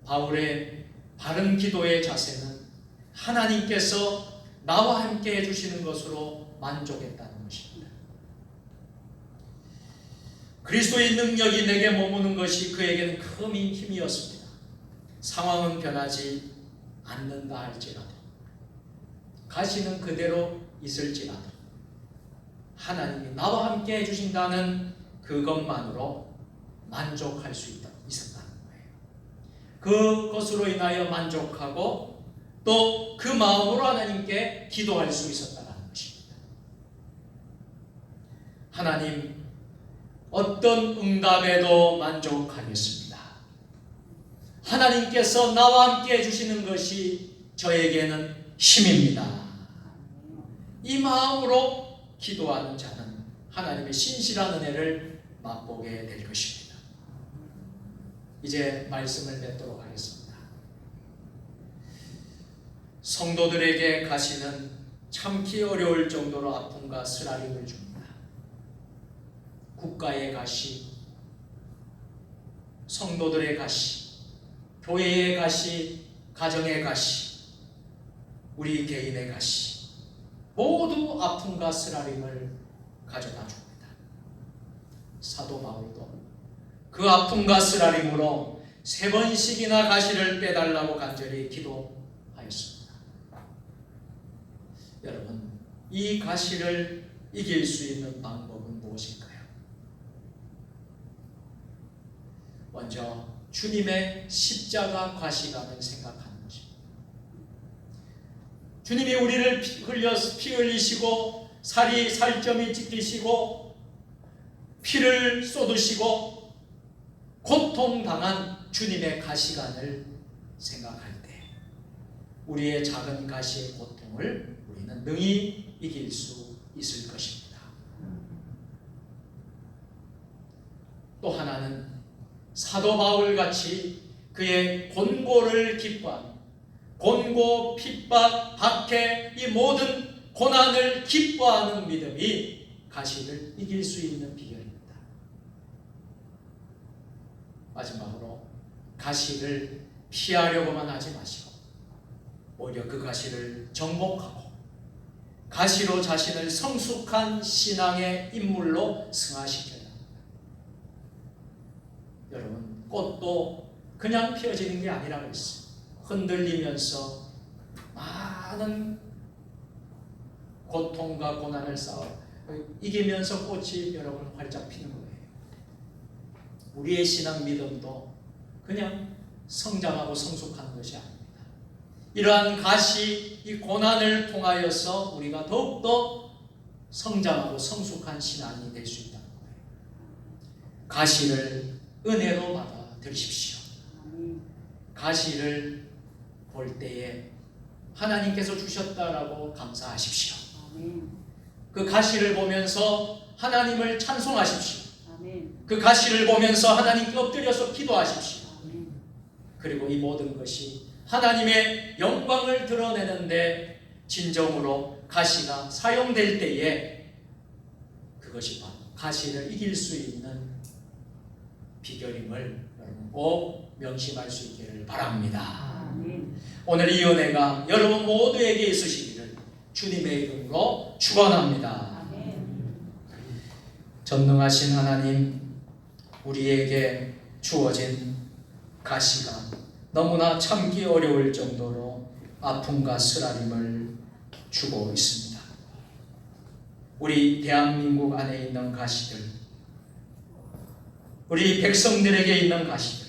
S4: 바울의 바른 기도의 자세는 하나님께서 나와 함께 해주시는 것으로 만족했다는 것입니다. 그리스도의 능력이 내게 머무는 것이 그에게는 큰 힘이었습니다. 상황은 변하지 않는다 할지라도, 가시는 그대로 있을지라도 하나님이 나와 함께 해주신다는 그것만으로 만족할 수 있었다는 거예요. 그것으로 인하여 만족하고 또 그 마음으로 하나님께 기도할 수 있었다는 것입니다. 하나님, 어떤 응답에도 만족하겠습니다. 하나님께서 나와 함께 해주시는 것이 저에게는 힘입니다. 이 마음으로 기도하는 자는 하나님의 신실한 은혜를 맛보게 될 것입니다. 이제 말씀을 맺도록 하겠습니다. 성도들에게 가시는 참기 어려울 정도로 아픔과 쓰라림을 줍니다. 국가의 가시, 성도들의 가시, 교회의 가시, 가정의 가시, 우리 개인의 가시, 모두 아픔과 쓰라림을 가져다 줍니다. 사도 바울도 그 아픔과 쓰라림으로 3번씩이나 가시를 빼달라고 간절히 기도하였습니다. 여러분, 이 가시를 이길 수 있는 방법은 무엇일까요? 먼저 주님의 십자가 과시감을 생각하는 것입니다. 주님이 우리를 피 흘리시고 살점이 찢기시고 피를 쏟으시고 고통당한 주님의 가시관을 생각할 때 우리의 작은 가시의 고통을 우리는 능히 이길 수 있을 것입니다. 또 하나는 사도 바울같이 그의 곤고를 기뻐하며 곤고, 핍박, 박해, 이 모든 고난을 기뻐하는 믿음이 가시를 이길 수 있는 비결입니다. 마지막으로 가시를 피하려고만 하지 마시고 오히려 그 가시를 정복하고 가시로 자신을 성숙한 신앙의 인물로 승화시켜야 합니다. 여러분, 꽃도 그냥 피어지는 게 아니라고 했어요. 흔들리면서 많은 고통과 고난을 이기면서 꽃이 여러분 활짝 피는 거예요. 우리의 신앙 믿음도 그냥 성장하고 성숙하는 것이 아닙니다. 이러한 가시, 이 고난을 통하여서 우리가 더욱더 성장하고 성숙한 신앙이 될 수 있다는 거예요. 가시를 은혜로 받아들이십시오. 가시를 볼 때에 하나님께서 주셨다라고 감사하십시오. 그 가시를 보면서 하나님을 찬송하십시오. 그 가시를 보면서 하나님께 엎드려서 기도하십시오. 그리고 이 모든 것이 하나님의 영광을 드러내는데 진정으로 가시가 사용될 때에 그것이 바로 가시를 이길 수 있는 비결임을 여러분 꼭 명심할 수 있기를 바랍니다. 오늘 이 은혜가 여러분 모두에게 있으시기를 주님의 이름으로 축원합니다. 전능하신 하나님, 우리에게 주어진 가시가 너무나 참기 어려울 정도로 아픔과 쓰라림을 주고 있습니다. 우리 대한민국 안에 있는 가시들, 우리 백성들에게 있는 가시들,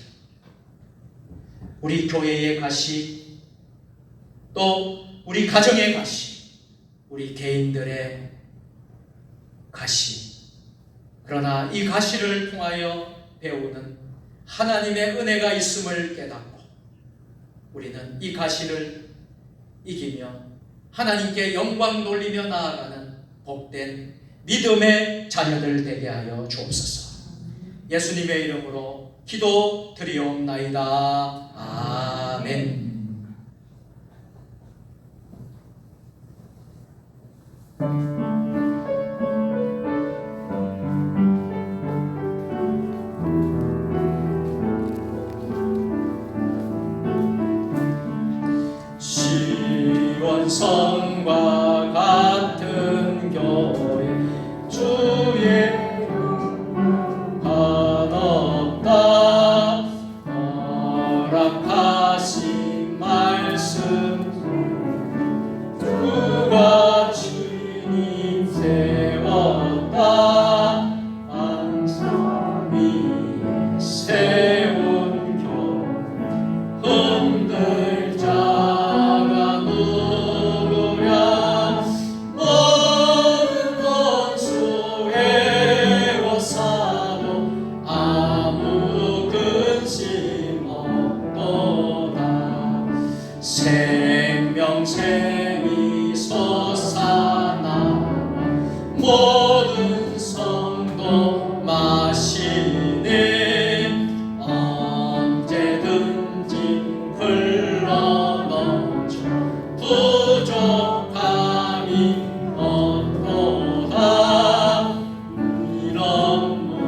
S4: 우리 교회의 가시, 또 우리 가정의 가시, 우리 개인들의 가시. 그러나 이 가시를 통하여 배우는 하나님의 은혜가 있음을 깨닫고 우리는 이 가시를 이기며 하나님께 영광 돌리며 나아가는 복된 믿음의 자녀들 되게 하여 주옵소서. 예수님의 이름으로 기도 드리옵나이다. 아멘. 시원성과 같은 교회 주의 한없다 허락하신 말씀 누가 주님 세웠다 안산 위에 세운 교회 흔들자가 누구랴 모든 원수 애워싸도 아무 근심 없도다 생명샘이 솟아나와 모든 성도 마시네 언제든지 흘러넘쳐 부족함이 없도다 이런 문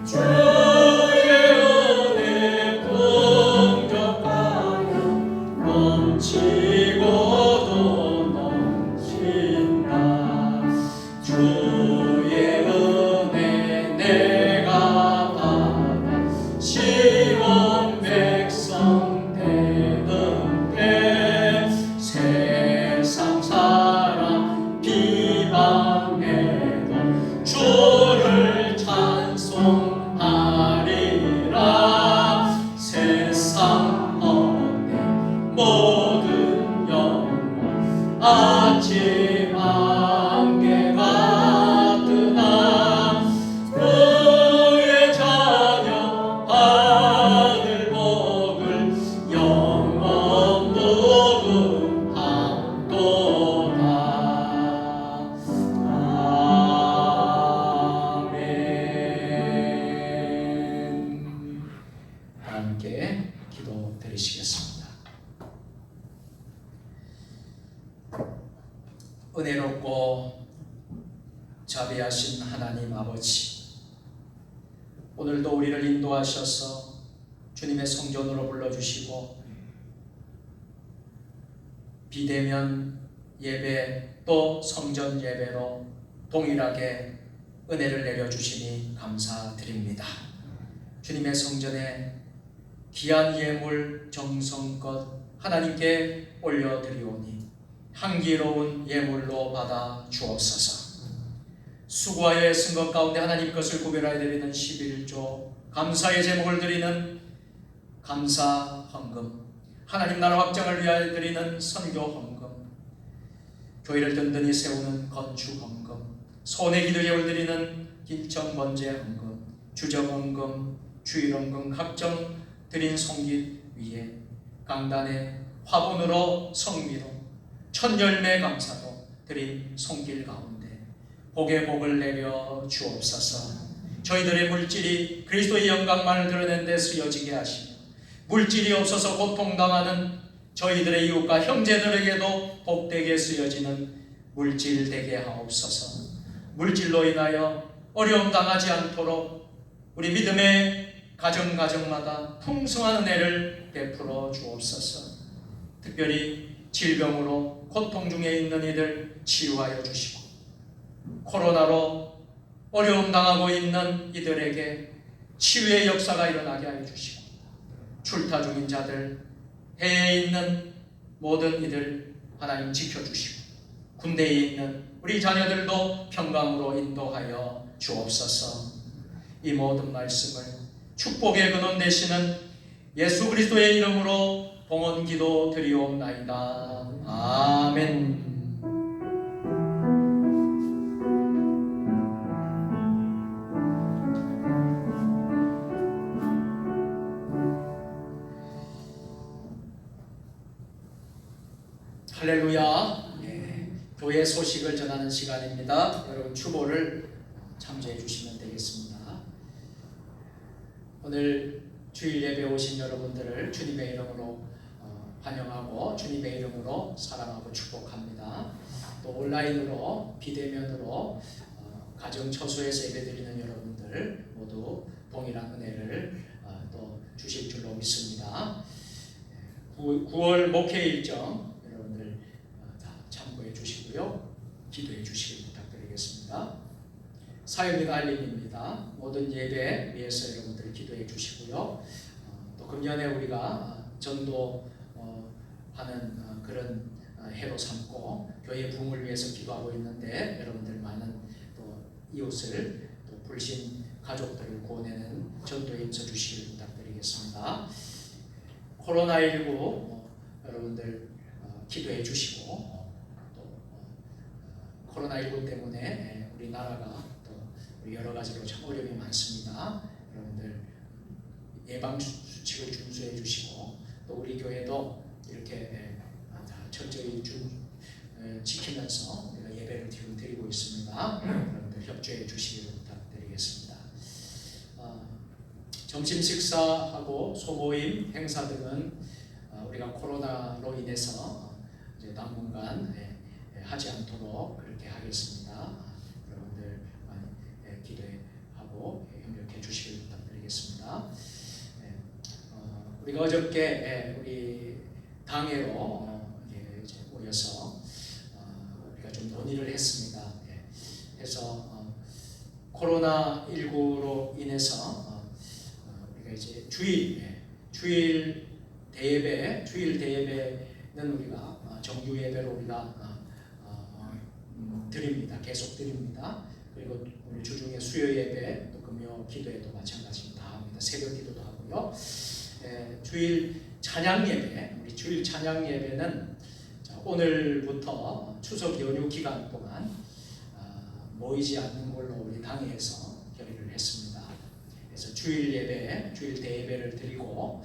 S4: 주의 은혜 풍족하여 넘치고도 넘친다 주의 은혜 내가 받아 시온 백성 되는 때 세상 사람 비방해도 주를 찬송하리라 세상 언니 모든 영혼 아침 안개 같으나 그의 자녀 하늘 복을 영원 무궁함도다 아멘. 함께 기도 드리시겠습니다. 은혜롭고 자비하신 하나님 아버지, 오늘도 우리를 인도하셔서 주님의 성전으로 불러주시고 비대면 예배 또 성전 예배로 동일하게 은혜를 내려주시니 감사드립니다. 주님의 성전에 귀한 예물 정성껏 하나님께 올려드리오니 향기로운 예물로 받아 주옵소서. 수고하여 애쓴 것 가운데 하나님 것을 구별하여 드리는 11조 감사의 제목을 드리는 감사 헌금 하나님 나라 확장을 위하여 드리는 선교 헌금, 교회를 든든히 세우는 건축 헌금, 소원의 기도 예물 드리는 길정 번제 헌금, 주적 헌금, 주일 헌금, 각종 드린 송깃 위에 강단에 화분으로 성미로 천열매 감사로 드린 손길 가운데 복의 복을 내려 주옵소서. 저희들의 물질이 그리스도의 영광만을 드러낸 데 쓰여지게 하시며 물질이 없어서 고통당하는 저희들의 이웃과 형제들에게도 복되게 쓰여지는 물질 되게 하옵소서. 물질로 인하여 어려움 당하지 않도록 우리 믿음의 가정마다 풍성한 은혜를 베풀어 주옵소서. 특별히 질병으로 고통 중에 있는 이들 치유하여 주시고 코로나로 어려움 당하고 있는 이들에게 치유의 역사가 일어나게 하여 주시고 출타 중인 자들, 해외에 있는 모든 이들 하나님 지켜주시고 군대에 있는 우리 자녀들도 평강으로 인도하여 주옵소서. 이 모든 말씀을 축복의 근원 되시는 예수 그리스도의 이름으로 봉헌 기도 드리옵나이다. 아멘. 할렐루야. 교회 소식을 전하는 시간입니다. 여러분 추모를 참조해 주시면 되겠습니다. 오늘 주일 예배 오신 여러분들을 주님의 이름으로 환영하고 주님의 이름으로 사랑하고 축복합니다. 또 온라인으로 비대면으로 가정 처소에서 예배드리는 여러분들 모두 동일한 은혜를 또 주실 줄로 믿습니다. 9월 목회 일정 여러분들 다 참고해 주시고요. 기도해 주시길 부탁드리겠습니다. 사역및 알림입니다. 모든 예배 위해서 여러분들 기도해 주시고요. 또 금년에 우리가 전도 하는 그런 해로 삼고 교회 부흥을 위해서 기도하고 있는데 여러분들 많은 또 이웃을 또 불신 가족들을 구원하는 전도에 임서 주시길 부탁드리겠습니다. 코로나19 여러분들 기도해 주시고 또 코로나19 때문에 우리나라가 또 여러 가지로 참 어려움이 많습니다. 여러분들 예방 수칙을 준수해 주시고 또 우리 교회도 이렇게 철저히 지키면서 우리가 예배를 드리고 있습니다. 여러분들 협조해 주시기를 부탁드리겠습니다. 점심 식사하고 소모임 행사 등은 우리가 코로나로 인해서 이제 당분간 하지 않도록 그렇게 하겠습니다. 여러분들 많이 기도하고 협력해 주시길 부탁드리겠습니다. 우리가 어저께 우리 당회로 이제 모여서 우리가 좀 논의를 했습니다. 그래서 코로나19로 인해서 우리가 이제 주일 대예배는 우리가 정규 예배로 우리가 드립니다. 계속 드립니다. 그리고 우리 주중에 수요 예배 또 금요 기도에도 마찬가지로 다 합니다. 새벽 기도도 하고요. 주일 찬양 예배, 우리 주일 찬양 예배는 오늘부터 추석 연휴 기간 동안 모이지 않는 걸로 우리 당회에서 결의를 했습니다. 그래서 주일 예배, 주일 대예배를 드리고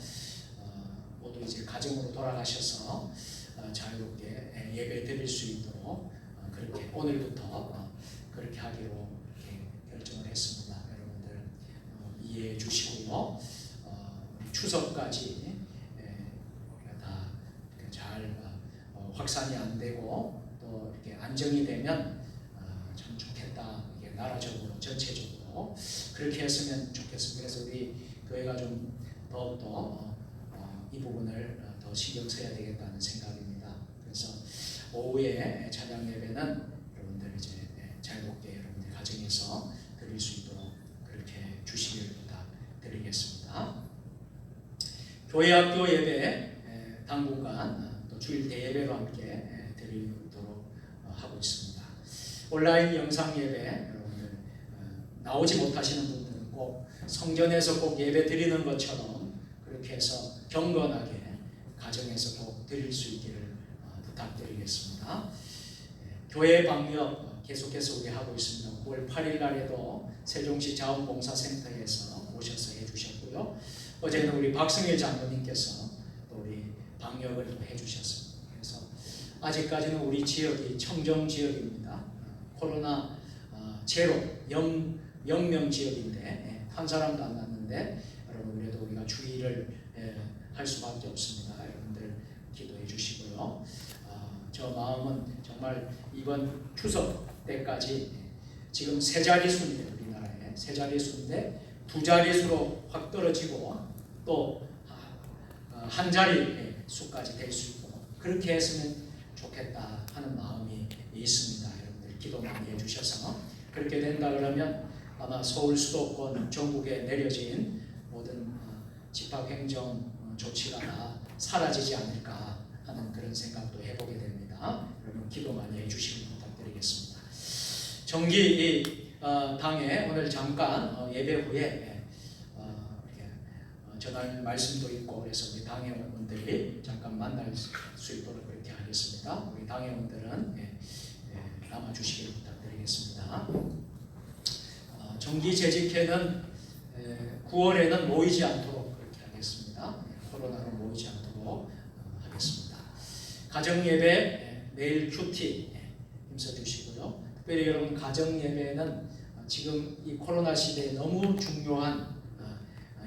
S4: 모두 이제 가정으로 돌아가셔서 자유롭게 예배 드릴 수 있도록 그렇게 오늘부터 그렇게 하기로 이렇게 결정을 했습니다. 여러분들 이해해 주시고요. 추석까지 우리가 다 잘 확산이 안 되고 또 이렇게 안정이 되면 참 좋겠다. 이게 나라적으로 전체적으로 그렇게 했으면 좋겠습니다. 그래서 우리 교회가 좀 더욱더 이 부분을 더 신경 써야 되겠다는 생각입니다. 그래서 오후에 찬양 예배는 여러분들 이제 자유롭게 여러분들 가정에서 드릴 수 있도록 그렇게 주시길 부탁드리겠습니다. 교회 학교 예배 당분간 또 주일 대예배로 함께 드리도록 하고 있습니다. 온라인 영상 예배 여러분들 나오지 못하시는 분들은 꼭 성전에서 꼭 예배 드리는 것처럼 그렇게 해서 경건하게 가정에서 꼭 드릴 수 있기를 부탁드리겠습니다. 교회 방역 계속해서 우리 하고 있습니다. 9월 8일 날에도 세종시 자원봉사센터에서 오셔서 해주셨고요. 어제는 우리 박승일 장로님께서 또 우리 방역을 또 해주셨습니다. 그래서 아직까지는 우리 지역이 청정 지역입니다. 코로나 제로 0명 지역인데 한 사람도 안 났는데 여러분 그래도 우리가 주의를 할 수밖에 없습니다. 여러분들 기도해 주시고요. 저 마음은 정말 이번 추석 때까지 지금 세 자릿수인데 우리나라에 세 자릿수인데 두 자릿수로 확 떨어지고 또 한 자릿수까지 될 수 있고 그렇게 했으면 좋겠다 하는 마음이 있습니다. 여러분들 기도 많이 해주셔서 그렇게 된다 그러면 아마 서울 수도권 전국에 내려진 모든 집합행정 조치가 다 사라지지 않을까 하는 그런 생각도 해보게 됩니다. 여러분 기도 많이 해주시길 부탁드리겠습니다. 정기 당에 오늘 잠깐 예배 후에 전할 말씀도 있고 그래서 우리 당회원들이 잠깐 만날 수 있도록 그렇게 하겠습니다. 우리 당회원들은 남아주시길 부탁드리겠습니다. 정기 재직회는 9월에는 모이지 않도록 그렇게 하겠습니다. 코로나로 모이지 않도록 하겠습니다. 가정예배 매일 큐티 힘써주시고요. 특별히 여러분 가정예배는 지금 이 코로나 시대에 너무 중요한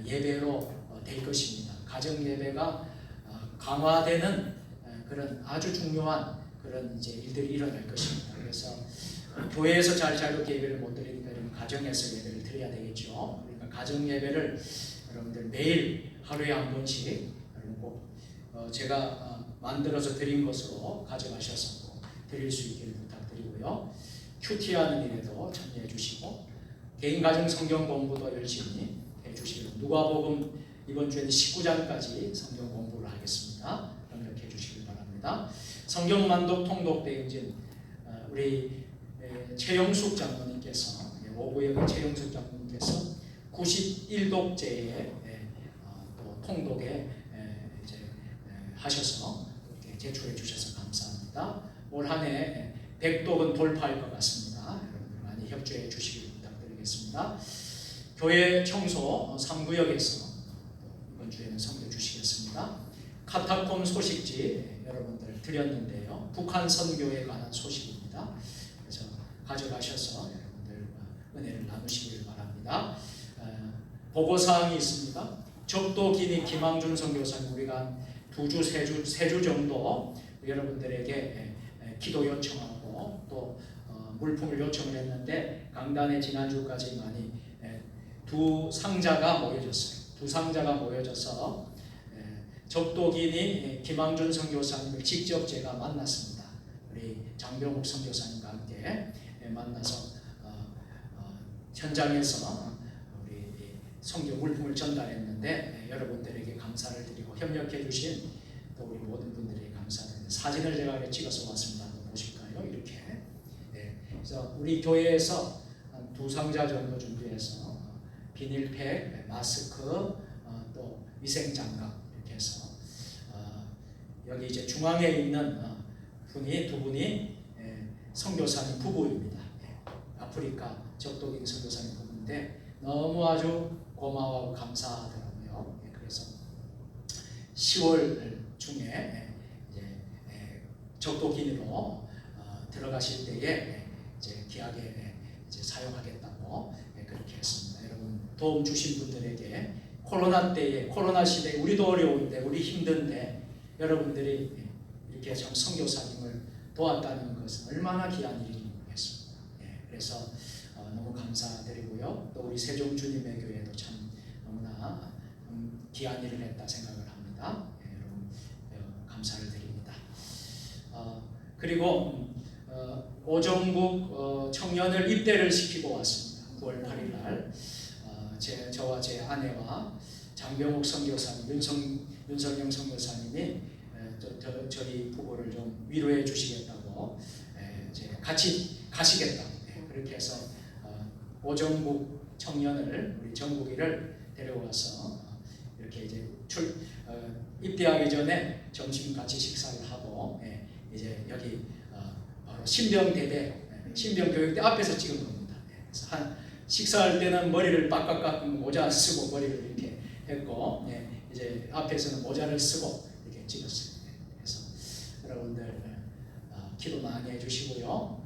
S4: 예배로 될 것입니다. 가정예배가 강화되는 그런 아주 중요한 그런 이제 일들이 일어날 것입니다. 그래서 교회에서 잘 자유롭게 예배를 못 드리니까 여러분 가정에서 예배를 드려야 되겠죠. 그러니까 가정 예배를 여러분들 매일 하루에 한 번씩 여러분 꼭 제가 만들어서 드린 것으로 가져가셔서 드릴 수 있기를 부탁드리고요. 큐티하는 일에도 참여해 주시고 개인 가정 성경 공부도 열심히 해 주시고 누가복음 이번 주에는 19장까지 성경 공부를 하겠습니다. 협력해 주시길 바랍니다. 성경 만독 통독 대행진 우리 최영숙 장로님께서 오구역의 최영숙 장로님께서 91독제에 또 통독에 이제 하셔서 이렇게 제출해 주셔서 감사합니다. 올 한해 100독은 돌파할 것 같습니다. 여러분들 많이 협조해 주시길 부탁드리겠습니다. 교회 청소 3구역에서 이번 주에는 섬겨 주시겠습니다. 카타콤 소식지 여러분들 드렸는데요. 북한 선교에 관한 소식입니다. 그래서 가져가셔서 여러분들 은혜를 나누시길 바랍니다. 보고사항이 있습니다. 적도 기니 김항준 선교사님 우리가 2주, 3주 정도 여러분들에게 기도 요청하고 또 물품을 요청을 했는데 강단에 지난주까지 많이 두 상자가 모여졌어요. 두 상자가 모여져서 적도기니 김항준 선교사님을 직접 제가 만났습니다. 우리 장병욱 선교사님과 함께 만나서 현장에서 우리 성경 물품을 전달했는데 여러분들에게 감사를 드리고 협력해 주신 또 우리 모든 분들에게 감사드립니다. 사진을 제가 찍어서 왔습니다. 한번 보실까요? 이렇게. 그래서 우리 교회에서 한 2상자 정도 준비해서 비닐팩, 마스크, 또 위생장갑 이렇게 해서 여기 이제 중앙에 있는 분이 두 분이 선교사님 부부입니다. 아프리카 적도긴 선교사님 부부인데 너무 아주 고마워하고 감사하더라고요. 그래서 10월 중에 이제 적도긴으로 들어가실 때에 이제 귀하게 이제 사용하겠다고 그렇게 했습니다. 여러분 도움 주신 분들에게 코로나 때에 코로나 시대에 우리도 어려운데 우리 힘든데 여러분들이 이렇게 참 선교사님을 도왔다는 것은 얼마나 귀한 일인지 모르겠습니다. 그래서 너무 감사드리고요. 또 우리 세종 주님의 교회도 참 너무나 귀한 일을 했다 생각을 합니다. 여러분 감사를 드립니다. 그리고 오정국 청년을 입대를 시키고 왔습니다. 9월 8일 날 저와 제 아내와 장병욱 선교사님, 윤석영 선교사님이 저희 부부를 좀 위로해 주시겠다고 같이 가시겠다고 그렇게 해서 오정국 청년을 우리 정국이를 데려와서 이렇게 이제 입대하기 전에 점심 같이 식사를 하고 이제 여기 바로 신병대대 신병교육대 앞에서 찍은 겁니다. 그래서 한 식사할 때는 머리를 빡빡 깎고 모자 쓰고 머리를 이렇게 했고 이제 앞에서는 모자를 쓰고 이렇게 찍었어요. 그래서 여러분들 기도 많이 해주시고요.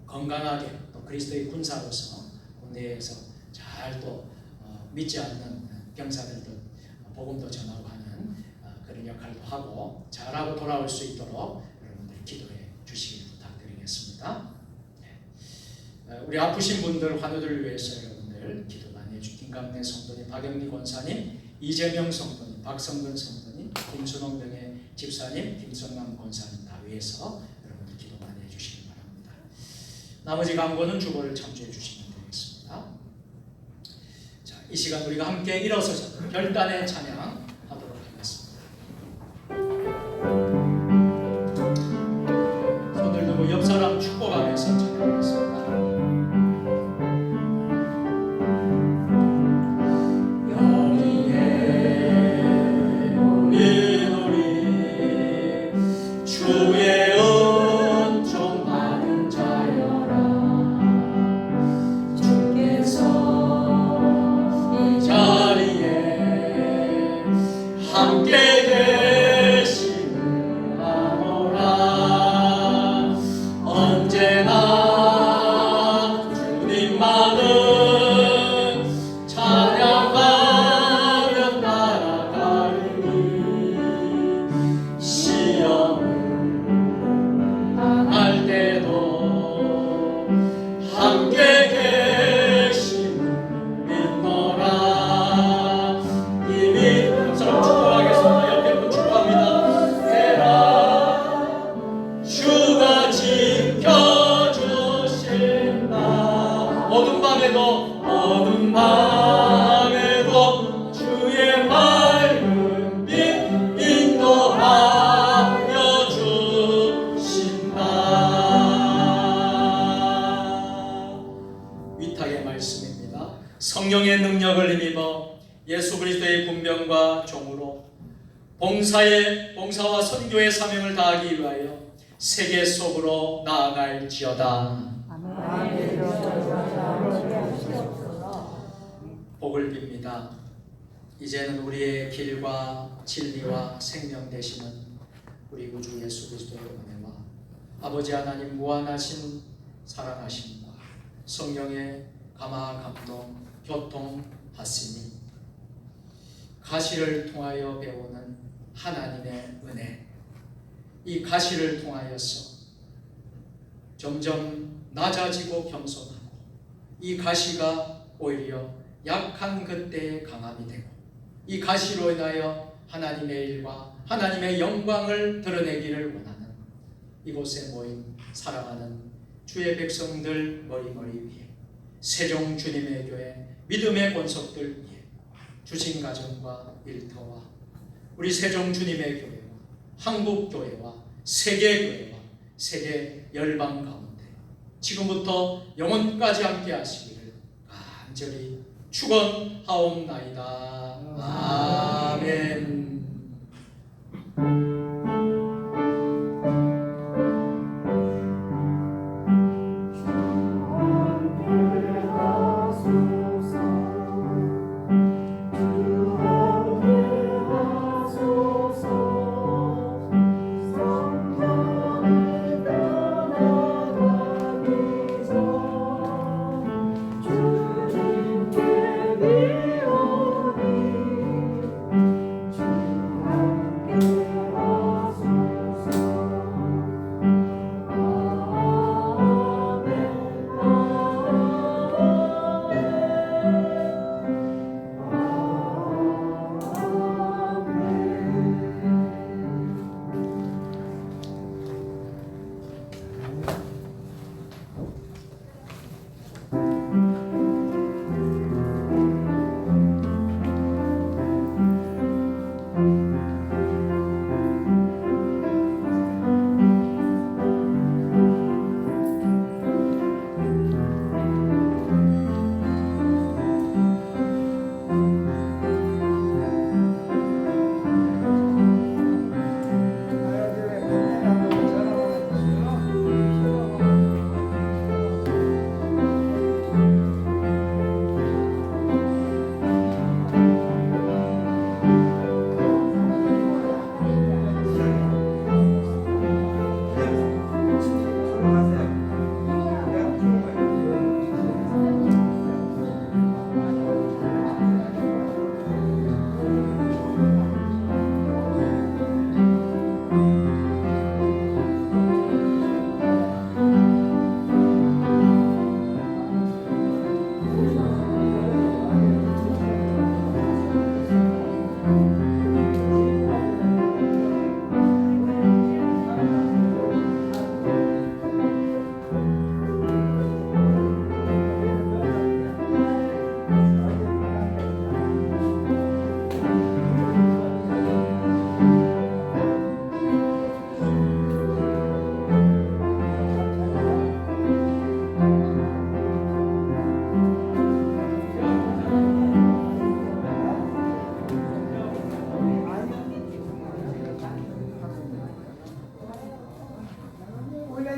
S4: 건강하게 또 그리스도의 군사로서 군대에서 잘 또 믿지 않는 병사들도 복음도 전하고 하는 그런 역할도 하고 잘하고 돌아올 수 있도록 여러분들 기도해 주시길 부탁드리겠습니다. 우리 아프신 분들 환우들을 위해서 여러분들 기도 많이 해주시고 김감래 성도님, 박영미 권사님, 이재명 성도님, 박성근 성도님, 김순홍 병의 집사님, 김성남 권사님 다 위해서 여러분들 기도 많이 해주시기 바랍니다. 나머지 강고는 주보를 참조해 주시면 되겠습니다. 자, 이 시간 우리가 함께 일어서서 별단의 찬양 하도록 하겠습니다. 손을 들고 옆 사람 축복하면서 찬양하겠습니다. 어두운 밤에도 주의 밝은 빛 인도하여 주신다. 위탁의 말씀입니다. 성령의 능력을 힘입어 예수 그리스도의 군병과 종으로 봉사와 선교의 사명을 다하기 위하여 세계 속으로 나아갈지어다. 복을 빕니다. 이제는 우리의 길과 진리와 생명 되시는 우리 구주 예수 그리스도의 은혜와 아버지 하나님 무한하신 사랑하심과 성령의 감화 감동 교통하시니 가시를 통하여 배우는 하나님의 은혜, 이 가시를 통하여서 점점 낮아지고 겸손하고 이 가시가 오히려 약한 그때의 강함이 되고 이 가시로 인하여 하나님의 일과 하나님의 영광을 드러내기를 원하는 이곳에 모인 사랑하는 주의 백성들 머리머리 위에 세종 주님의 교회 믿음의 권속들 위에 주신 가정과 일터와 우리 세종 주님의 교회와 한국 교회와 세계 교회와 세계 열방 가운데 지금부터 영원까지 함께 하시기를 간절히 축원하옵나이다. 아멘.
S6: 주님께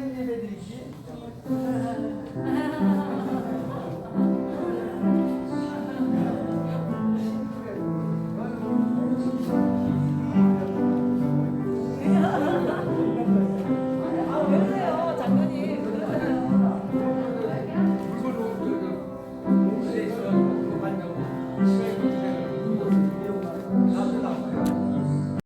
S3: 예배드리지.